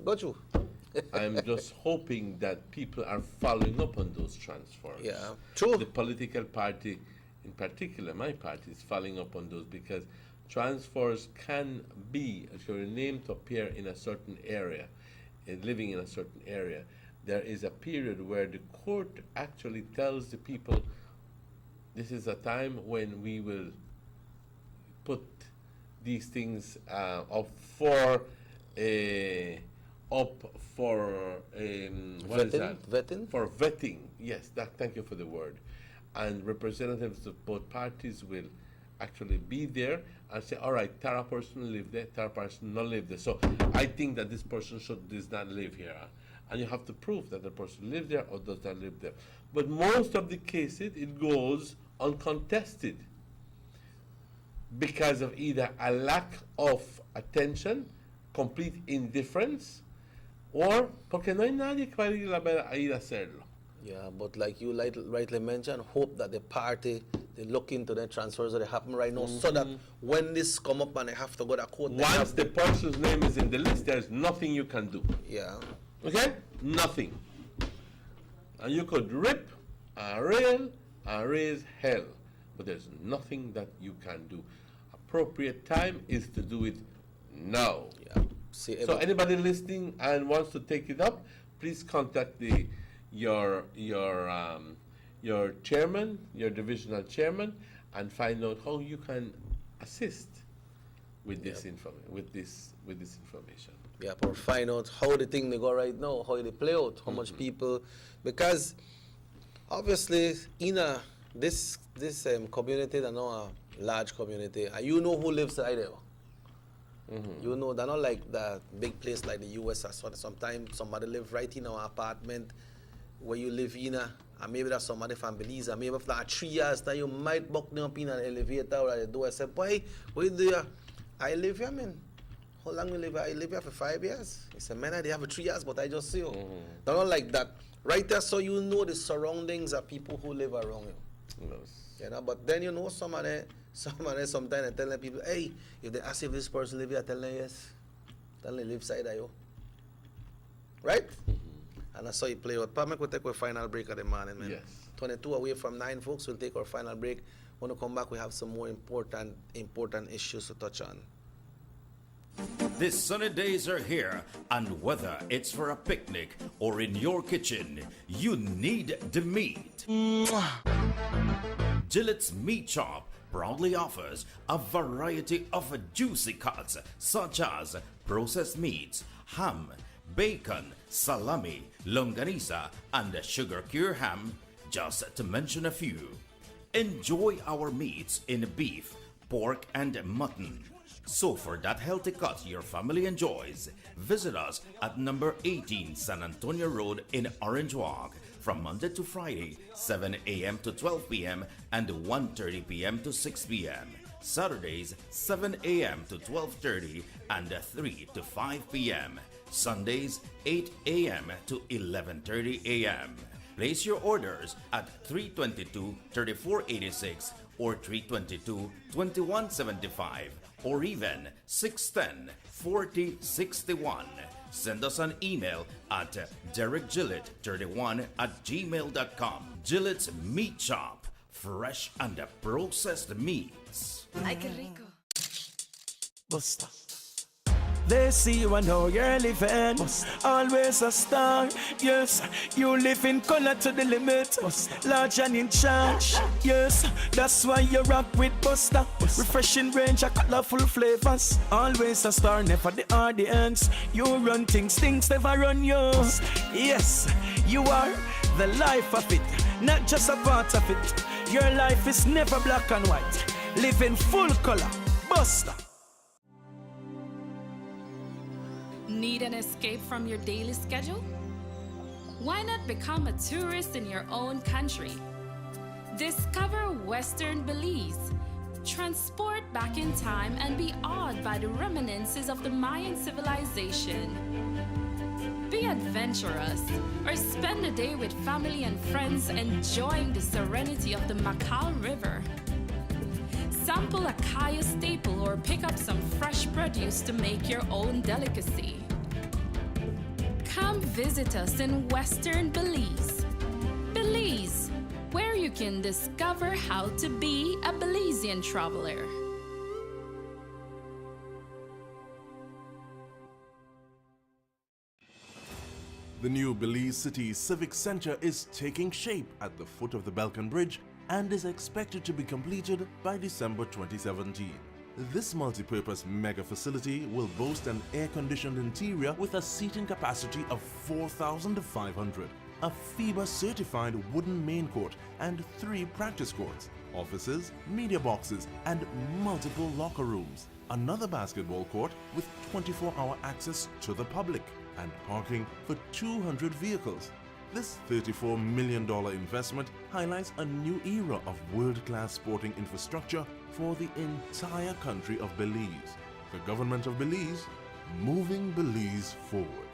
Got you. I'm just hoping that people are following up on those transfers. Yeah, true. The political party, in particular, my party, is following up on those because transfers can be, if your name to appear in a certain area, living in a certain area, there is a period where the court actually tells the people, this is a time when we will put these things up for what is that? Vetting? For vetting, yes. Thank you for the word. And representatives of both parties will actually be there and say, all right, Tara person live there, Tara person not live there. So I think that this person does not live here. And you have to prove that the person lives there or does not live there. But most of the cases, it goes uncontested because of either a lack of attention, complete indifference, or porque no hay nadie que vaya a ir a hacerlo. Yeah, but like you rightly mentioned, hope that the party, they look into the transfers that happen right now, so that when this come up and they have to go to court. Once the person's name is in the list, there's nothing you can do. Yeah. Okay? Nothing. And you could rip and rail and raise hell, but there's nothing that you can do. Appropriate time is to do it now. Yeah. So anybody listening and wants to take it up, please contact your chairman, your divisional chairman, and find out how you can assist with this with this information. Yeah, or find out how the thing they go right now, how they play out, how much people, because obviously in this community, they're not a large community, and you know who lives right there. You know, they're not like the big place like the US or so. Sometimes somebody live right in our apartment where you live in, and maybe there's somebody from Belize, and maybe after 3 years, then you might buck them up in an elevator or at the door and say, boy, what you do here? I live here, man. How long you live here? I live here for 5 years. He said, man, I have 3 years, but I just see you. They're not like that. Right there, so you know the surroundings of people who live around you. Yes. You know, but then you know sometimes I tell people, hey, if they ask if this person live here, I tell them yes. Tell them live side of you. Right? And that's how you play out. We'll take our final break at the morning, man. Yes. 22 away from 9, folks. We'll take our final break. When we come back, we have some more important issues to touch on. The sunny days are here, and whether it's for a picnic or in your kitchen, you need the meat. Gillette's Meat Chop proudly offers a variety of juicy cuts such as processed meats, ham, bacon, salami, longanisa, and sugar cure ham, just to mention a few. Enjoy our meats in beef, pork, and mutton. So for that healthy cut your family enjoys, visit us at number 18 San Antonio Road in Orange Walk from Monday to Friday, 7 a.m. to 12 p.m. and 1:30 p.m. to 6 p.m. Saturdays, 7 a.m. to 12:30 and 3 to 5 p.m. Sundays, 8 a.m. to 11:30 a.m. Place your orders at 322-3486 or 322-2175 or even 610-4061. Send us an email at derekgillett31@gmail.com. Gillett's Meat Shop, fresh and processed meats. Ay, qué rico. Busta. They see you and know you're living. Always a star. Yes, you live in color to the limit. Large and in charge. Yes, that's why you rock with Busta. Refreshing range of colorful flavors. Always a star, never the audience. You run things never run you. Yes, you are the life of it, not just a part of it. Your life is never black and white. Live in full color. Busta. Need an escape from your daily schedule? Why not become a tourist in your own country? Discover Western Belize. Transport back in time and be awed by the reminiscences of the Mayan civilization. Be adventurous or spend a day with family and friends enjoying the serenity of the Macal River. Sample a Kaya staple or pick up some fresh produce to make your own delicacy. Come visit us in Western Belize. Belize, where you can discover how to be a Belizean traveler. The new Belize City Civic Center is taking shape at the foot of the Belkan Bridge and is expected to be completed by December 2017. This multi-purpose mega facility will boast an air-conditioned interior with a seating capacity of 4,500, a FIBA-certified wooden main court and 3 practice courts, offices, media boxes, and multiple locker rooms, another basketball court with 24-hour access to the public, and parking for 200 vehicles. This $34 million investment highlights a new era of world-class sporting infrastructure for the entire country of Belize. The government of Belize, moving Belize forward.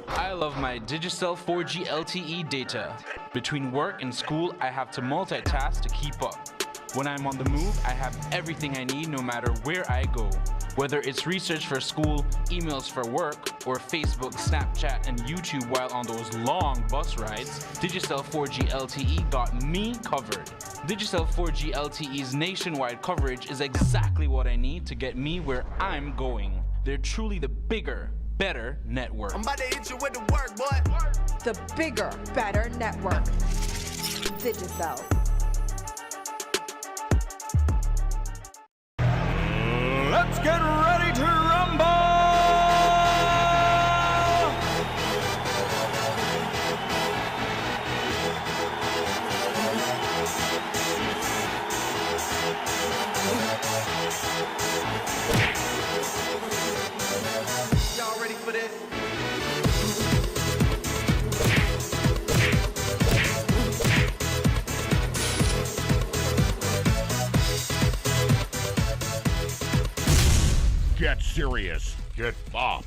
I love my Digicel 4G LTE data. Between work and school, I have to multitask to keep up. When I'm on the move, I have everything I need no matter where I go. Whether it's research for school, emails for work, or Facebook, Snapchat, and YouTube while on those long bus rides, Digicel 4G LTE got me covered. Digicel 4G LTE's nationwide coverage is exactly what I need to get me where I'm going. They're truly the bigger, better network. I'm about to hit you with the work, boy. The bigger, better network. Digicel. Let's get ready to rumble! Y'all ready for this? Get serious. Get bopped.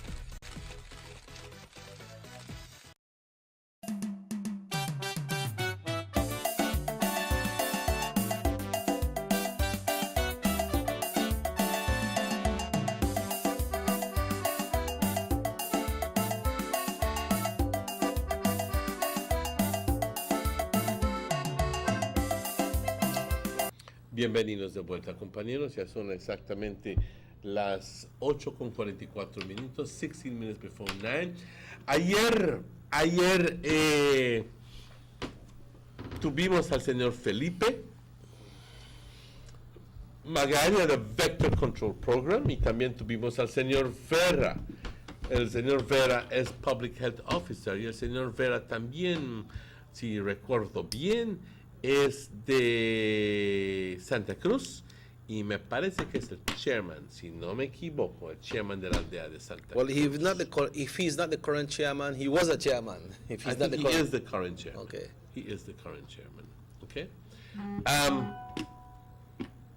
Bienvenidos de vuelta, compañeros. Ya son exactamente las 8:44 minutos, 16 minutes before 9. Ayer tuvimos al señor Felipe Magaña de Vector Control Program, y también tuvimos al señor Vera. El señor Vera es Public Health Officer, y el señor Vera también, si recuerdo bien, es de Santa Cruz, y me parece que es el chairman, si no me equivoco, el chairman de la aldea de Santa Cruz. Well, if he's not the current chairman, he was a chairman. If he's I not think the he current, is the current chairman. Okay. He is the current chairman. Okay.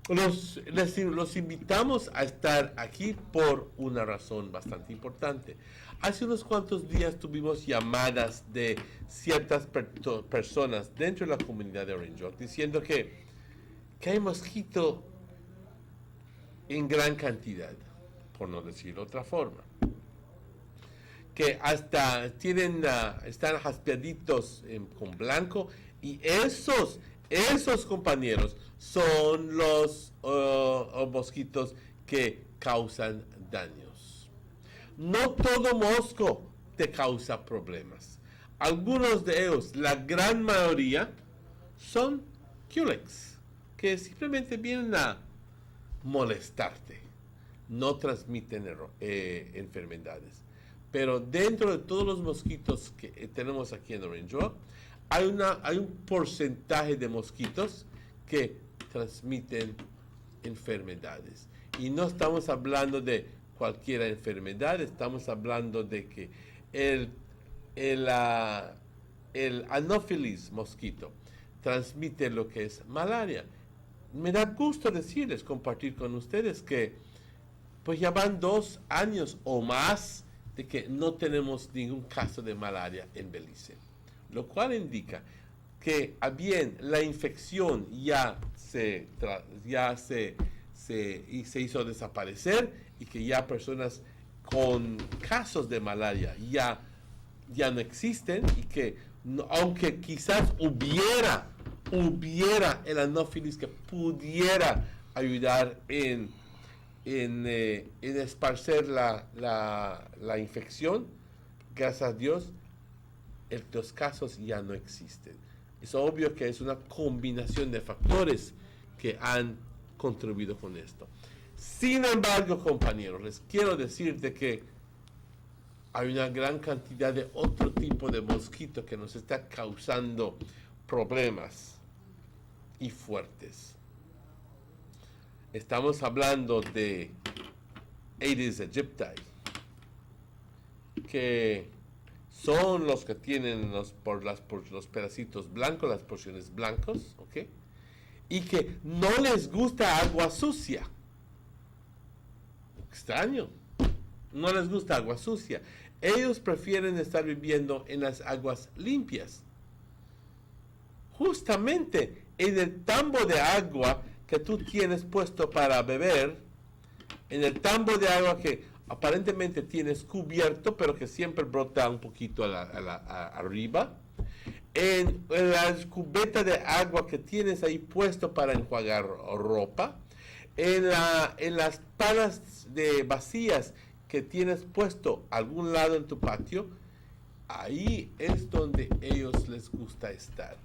Los invitamos a estar aquí por una razón bastante importante. Hace unos cuantos días tuvimos llamadas de ciertas personas dentro de la comunidad de Orange York diciendo que hay mosquito en gran cantidad, por no decirlo de otra forma. Que hasta están jaspeaditos con blanco, y esos compañeros son los mosquitos que causan daños. No todo mosco te causa problemas. Algunos de ellos, la gran mayoría, son Culex, que simplemente vienen a molestarte. No transmiten enfermedades. Pero dentro de todos los mosquitos que tenemos aquí en Orange York, hay un porcentaje de mosquitos que transmiten enfermedades. Y no estamos hablando de cualquier enfermedad, estamos hablando de que el Anopheles mosquito transmite lo que es malaria. Me da gusto decirles, compartir con ustedes que pues ya van 2 años o más de que no tenemos ningún caso de malaria en Belice, lo cual indica que bien la infección se hizo desaparecer, y que ya personas con casos de malaria ya no existen, y que aunque quizás hubiera el Anopheles que pudiera ayudar en esparcer la infección, gracias a Dios, los casos ya no existen. Es obvio que es una combinación de factores que han contribuido con esto. Sin embargo, compañeros, les quiero decir de que hay una gran cantidad de otro tipo de mosquito que nos está causando problemas y fuertes. Estamos hablando de Aedes aegypti, que son los que tienen los pedacitos blancos, las porciones blancos, ¿ok? Y que no les gusta agua sucia. Extraño. No les gusta agua sucia. Ellos prefieren estar viviendo en las aguas limpias. Justamente en el tambo de agua que tú tienes puesto para beber, en el tambo de agua que aparentemente tienes cubierto, pero que siempre brota un poquito arriba, en la cubeta de agua que tienes ahí puesto para enjuagar ropa, en las palas de vacías que tienes puesto a algún lado en tu patio, ahí es donde ellos les gusta estar.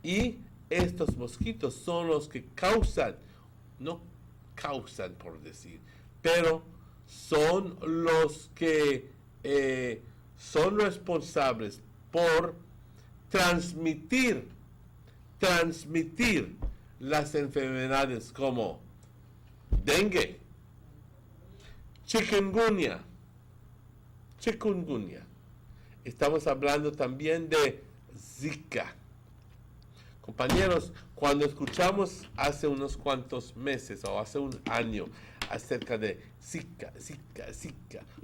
Y estos mosquitos son los que no causan por decir, pero son los que son responsables por transmitir las enfermedades como dengue, chikungunya. Estamos hablando también de Zika. Compañeros, cuando escuchamos hace unos cuantos meses o hace un año acerca de Zika,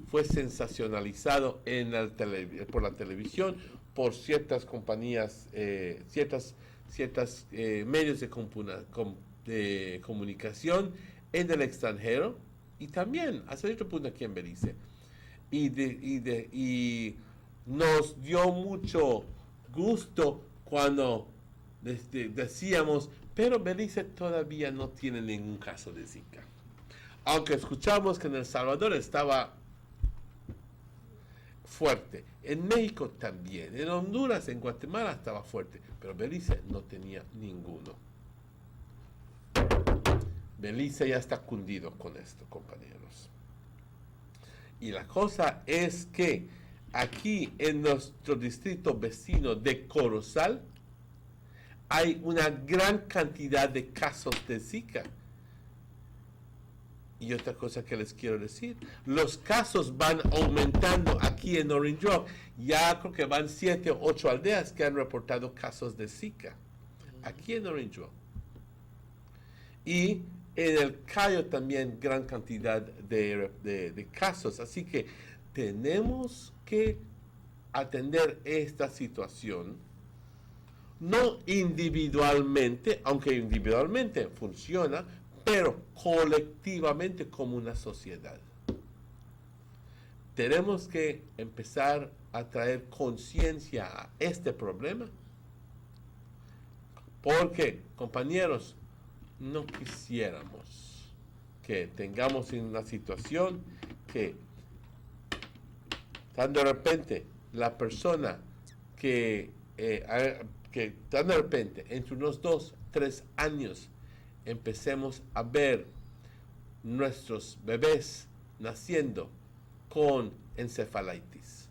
fue sensacionalizado por la televisión, por ciertas compañías, ciertas medios de comunicación en el extranjero, y también hasta cierto punto aquí en Belice. Y nos dio mucho gusto cuando decíamos, pero Belice todavía no tiene ningún caso de Zika. Aunque escuchamos que en El Salvador estaba fuerte. En México también. En Honduras, en Guatemala estaba fuerte. Pero Belice no tenía ninguno. Belice ya está cundido con esto, compañeros. Y la cosa es que aquí en nuestro distrito vecino de Corozal hay una gran cantidad de casos de Zika. Y otra cosa que les quiero decir, los casos van aumentando aquí en Orange Walk. Ya creo que van 7 o 8 aldeas que han reportado casos de Zika. Aquí en Orange Walk. Y en el Cayo también gran cantidad de casos. Así que tenemos que atender esta situación. No individualmente, aunque individualmente funciona, pero colectivamente como una sociedad. Tenemos que empezar a traer conciencia a este problema, porque, compañeros, no quisiéramos que tengamos una situación que tan de repente la persona que tan de repente entre unos 2, 3 años empecemos a ver nuestros bebés naciendo con encefalitis.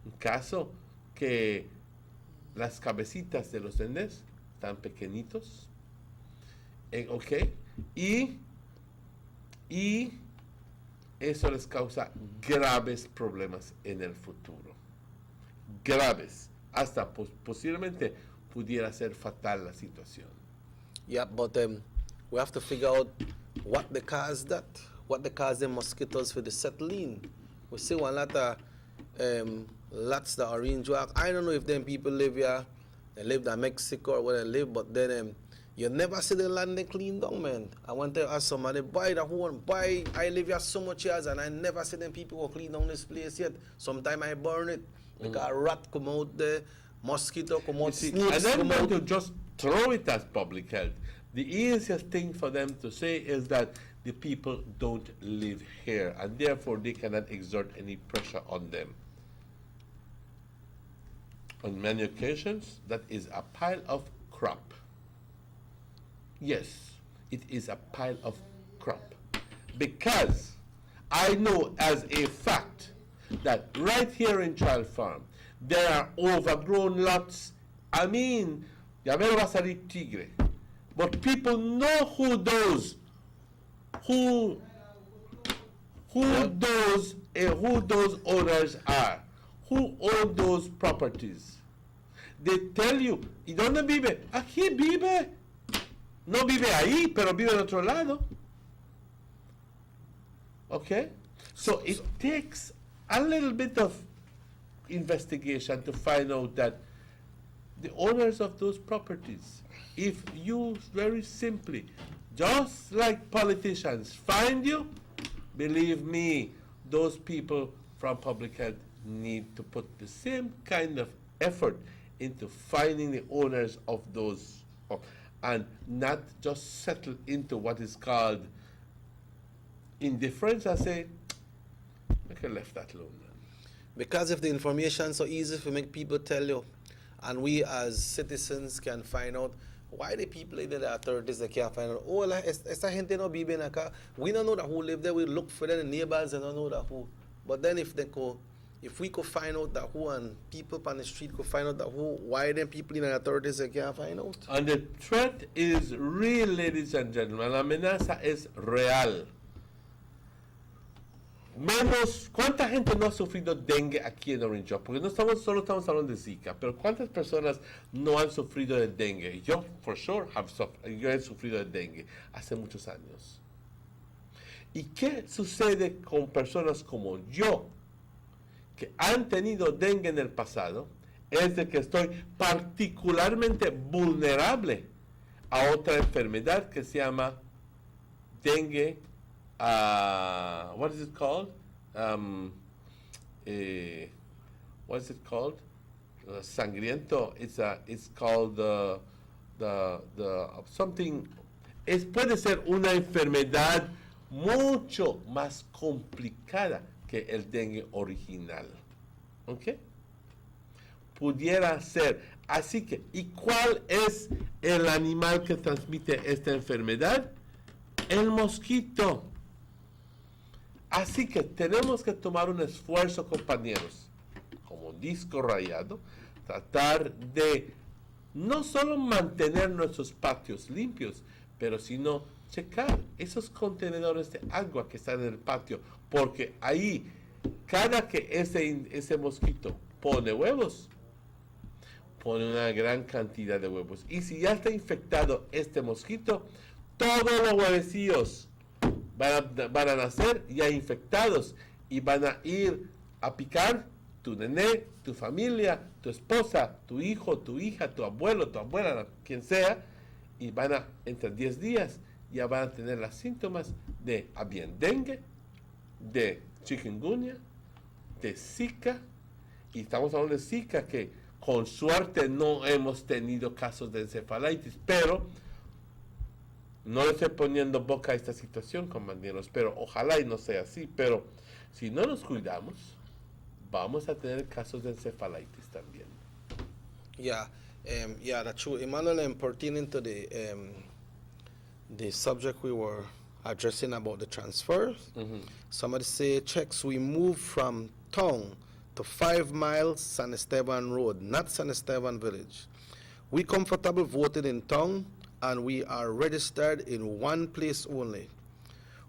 Un caso que las cabecitas de los nenes están pequeñitos, y eso les causa graves problemas en el futuro. Graves. Hasta posiblemente pudiera ser fatal la situación. Yeah, but we have to figure out what the cause that, what the cause the mosquitoes for the settling. We see one lot of lots that Orange Walk. I don't know if them people live here, they live in Mexico or where they live, but then you never see the land they clean down, man. I want to ask somebody, buy the home, buy, I live here so much years and I never see them people who clean down this place yet. Sometimes I burn it, because a rat come out there, mosquito come out, snakes and come then out. to just throw it as public health. The easiest thing for them to say is that the people don't live here and therefore they cannot exert any pressure on them. On many occasions, that is a pile of crap. Yes, it is a pile of crap. Because I know as a fact that right here in Child Farm, there are overgrown lots. I mean, ya me va a salir tigre. But people know who those owners are, who own those properties. They tell you, ¿y dónde vive? Aquí vive. No vive ahí, pero vive en otro lado. Okay? So it takes a little bit of investigation to find out that the owners of those properties, if you very simply, just like politicians, find you, believe me, those people from public health need to put the same kind of effort into finding the owners of those, and not just settle into what is called indifference and say, I can left that alone. Because if the information is so easy to make people tell you, and we as citizens can find out, why the people in the authorities they can't find out, oh, esta gente no vive acá. We don't know that who live there, we look for them, the neighbors, and don't know that who. But then if we could find out that who, and people on the street could find out that who, why them people in the authorities they can't find out. And the threat is real, ladies and gentlemen. La amenaza es real. Menos, ¿cuánta gente no ha sufrido dengue aquí en Orange Walk? Porque solo estamos hablando de Zika, pero ¿cuántas personas no han sufrido de dengue? Yo, for sure, yo he sufrido de dengue hace muchos años. ¿Y qué sucede con personas como yo, que han tenido dengue en el pasado? Es de que estoy particularmente vulnerable a otra enfermedad que se llama dengue. What is it called? What is it called? Sangriento. It's called the something. Puede ser una enfermedad mucho más complicada que el dengue original. ¿Ok? Pudiera ser. Así que, ¿y cuál es el animal que transmite esta enfermedad? El mosquito. Así que tenemos que tomar un esfuerzo, compañeros, como disco rayado, tratar de no solo mantener nuestros patios limpios, pero sino checar esos contenedores de agua que están en el patio, porque ahí, cada que ese mosquito pone huevos, pone una gran cantidad de huevos. Y si ya está infectado este mosquito, todos los huevecillos van a nacer ya infectados y van a ir a picar tu nené, tu familia, tu esposa, tu hijo, tu hija, tu abuelo, tu abuela, quien sea, y van a, entre 10 días, ya van a tener los síntomas de bien dengue, de chikungunya, de Zika, y estamos hablando de Zika, que con suerte no hemos tenido casos de encefalitis, pero no le estoy poniendo boca a esta situación, compañeros, pero ojalá y no sea así, pero si no nos cuidamos, vamos a tener casos de encefalitis también. Yeah, that's true. Emmanuel, pertaining to the subject we were addressing about the transfer, somebody say, checks, we moved from town to 5 miles San Esteban Road, not San Esteban Village. We comfortable voting in town, and we are registered in one place only.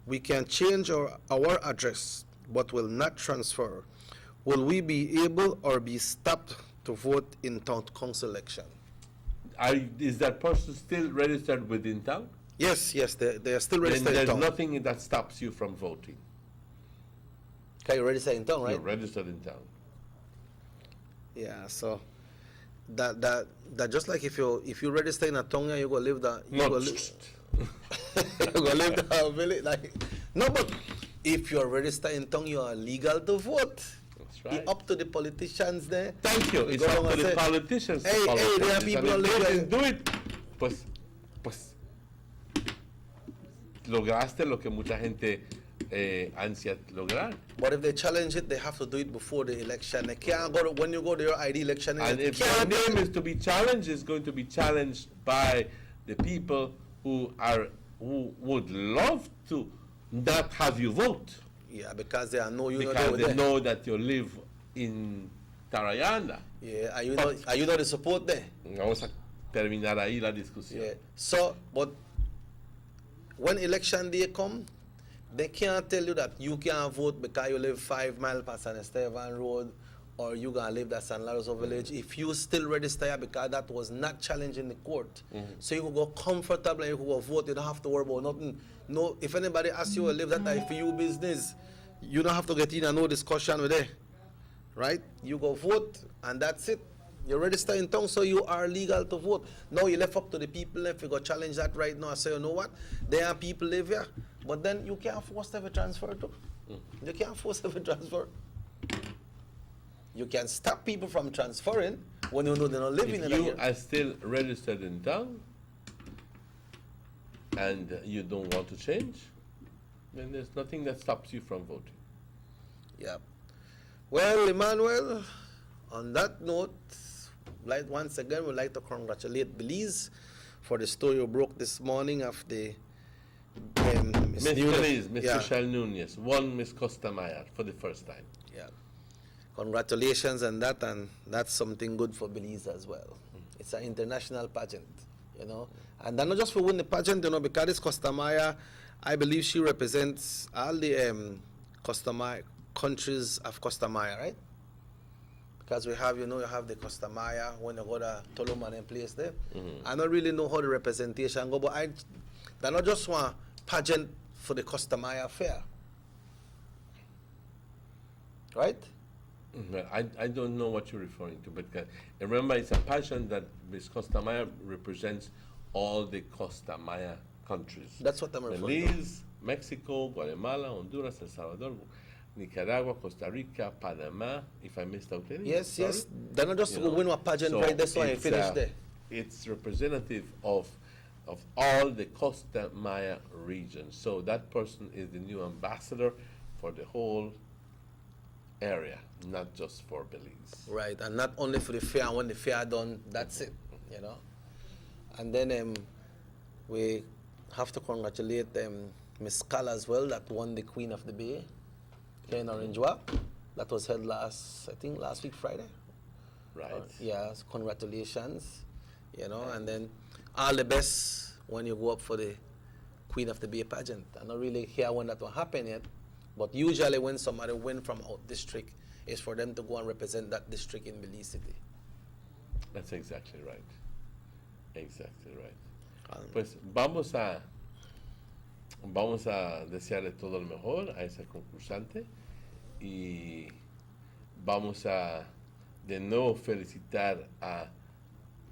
We can change our address, but will not transfer. Will we be able or be stopped to vote in town council election? Is that person still registered within town? Yes, they are still registered in there's town. Nothing that stops you from voting. Okay, you're registered in town, right? You're registered in town. Yeah, so that just like if you register in a town and you go live that you go live the village, like no, but if you're registered in town, you are legal to vote. That's right. It's up to the politicians there. Thank you. It's up to the politicians. Hey, there are people who live do it. Pues lograste lo que mucha gente ansia lograr. But if they challenge it, they have to do it before the election. They can't go when you go to your ID election. And if your name is to be challenged, it's going to be challenged by the people who would love to not have you vote. Yeah, because they know you. Because they know that you live in Tarayana. Yeah, are you not the support there? Vamos a terminar ahí la discusión. Yeah. So, but when election day come, they can't tell you that you can't vote because you live 5 miles past San Esteban Road, or you gonna live that San Lorenzo Village. If you still register because that was not challenged in the court, so you can go comfortably, you can go vote. You don't have to worry about nothing. No, if anybody asks you to live that life for you business, you don't have to get in and no discussion with them, right? You go vote and that's it. You're registered in town, so you are legal to vote. Now you left up to the people if you go challenge that right now and say, you know what, there are people live here, but then you can't force them to transfer too. You can't force them to transfer. You can stop people from transferring when you know they're not living in here. If you are still registered in town and you don't want to change, then there's nothing that stops you from voting. Yeah. Well, Emmanuel, on that note, once again, we'd like to congratulate Belize for the story you broke this morning of the Miss Belize, Miss Michelle Nunez, won Miss Costa Maya for the first time. Yeah. Congratulations on that, and that's something good for Belize as well. It's an international pageant, you know. And not just for winning the pageant, you know, because it's Costa Maya, I believe she represents all the Costa Maya countries of Costa Maya, right? Because we have, you know, you have the Costa Maya when you go to Toloman and place there. I don't really know how the representation go, but they're not just one pageant for the Costa Maya fair, right? Well, I don't know what you're referring to, but remember, it's a pageant that Miss Costa Maya represents all the Costa Maya countries. That's what I'm referring to. Belize, Mexico, Guatemala, Honduras, El Salvador, Nicaragua, Costa Rica, Panama, if I missed out any. Yes, sorry. yes. They're not just win a pageant right there, so I finish there. It's representative of all the Costa Maya region. So that person is the new ambassador for the whole area, not just for Belize. Right, and not only for the fair, and when the fair done, that's it, you know. And then we have to congratulate Miss Cal as well, that won the Queen of the Bay here in Orange Walk. That was held last week Friday. Right. Yes, congratulations, you know, and then all the best when you go up for the Queen of the Bay pageant. I'm not really here when that will happen yet, but usually when somebody win from out district, is for them to go and represent that district in Belize City. That's exactly right. Exactly right. Pues vamos a desearle todo lo mejor a esa concursante y vamos a de nuevo felicitar a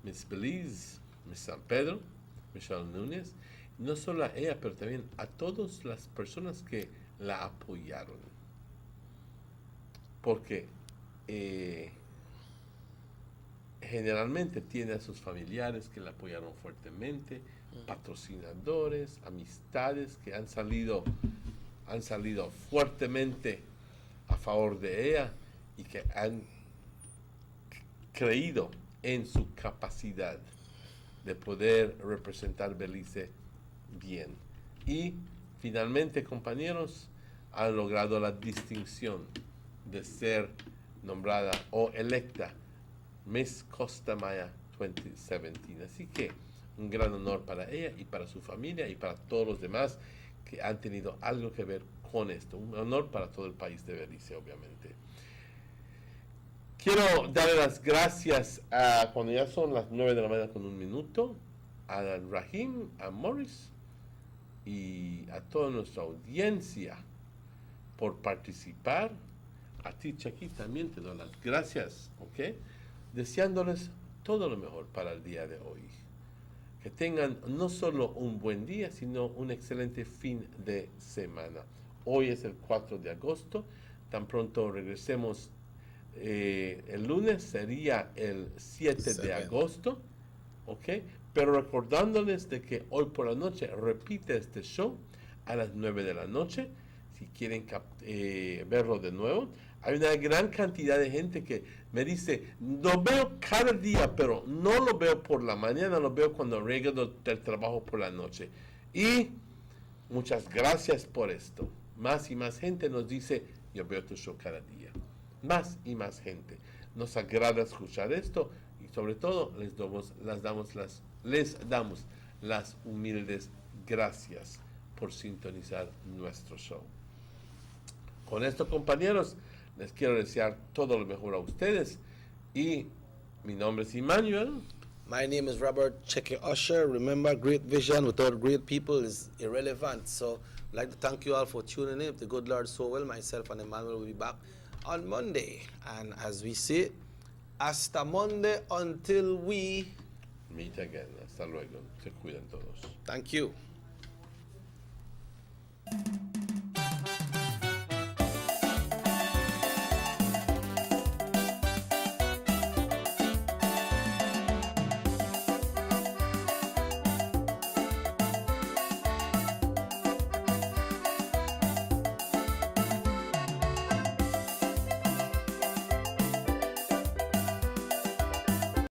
Miss Belize, Miss San Pedro, Michelle Núñez, no solo a ella, pero también a todas las personas que la apoyaron. Porque generalmente tiene a sus familiares que la apoyaron fuertemente, patrocinadores, amistades que han salido fuertemente a favor de ella y que han creído en su capacidad de poder representar Belice bien. Y finalmente, compañeros, han logrado la distinción de ser nombrada o electa Miss Costa Maya 2017. Así que un gran honor para ella y para su familia y para todos los demás que han tenido algo que ver con esto. Un honor para todo el país de Belice, obviamente. Quiero darle las gracias cuando ya son las 9 de la mañana con 1 minuto, a Rahim, a Morris y a toda nuestra audiencia por participar. A ti, Chucky, también te doy las gracias, ¿ok? Deseándoles todo lo mejor para el día de hoy. Que tengan no solo un buen día, sino un excelente fin de semana. Hoy es el 4 de agosto, tan pronto regresemos el lunes, sería el 7 de agosto, ¿ok? Pero recordándoles de que hoy por la noche repite este show a las 9 de la noche, si quieren verlo de nuevo. Hay una gran cantidad de gente que me dice, lo veo cada día, pero no lo veo por la mañana, lo veo cuando regreso del trabajo por la noche. Y muchas gracias por esto. Más y más gente nos dice, yo veo tu show cada día. Más y más gente. Nos agrada escuchar esto y sobre todo les damos las humildes gracias por sintonizar nuestro show. Con esto, compañeros, les quiero desear todo lo mejor a ustedes y mi nombre es Emmanuel. My name is Robert Cheque Usher. Remember, great vision without great people is irrelevant. So I'd like to thank you all for tuning in. If the good Lord so will, myself and Emmanuel will be back on Monday. And as we say, hasta Monday until we meet again. Hasta luego. Se cuidan todos. Thank you.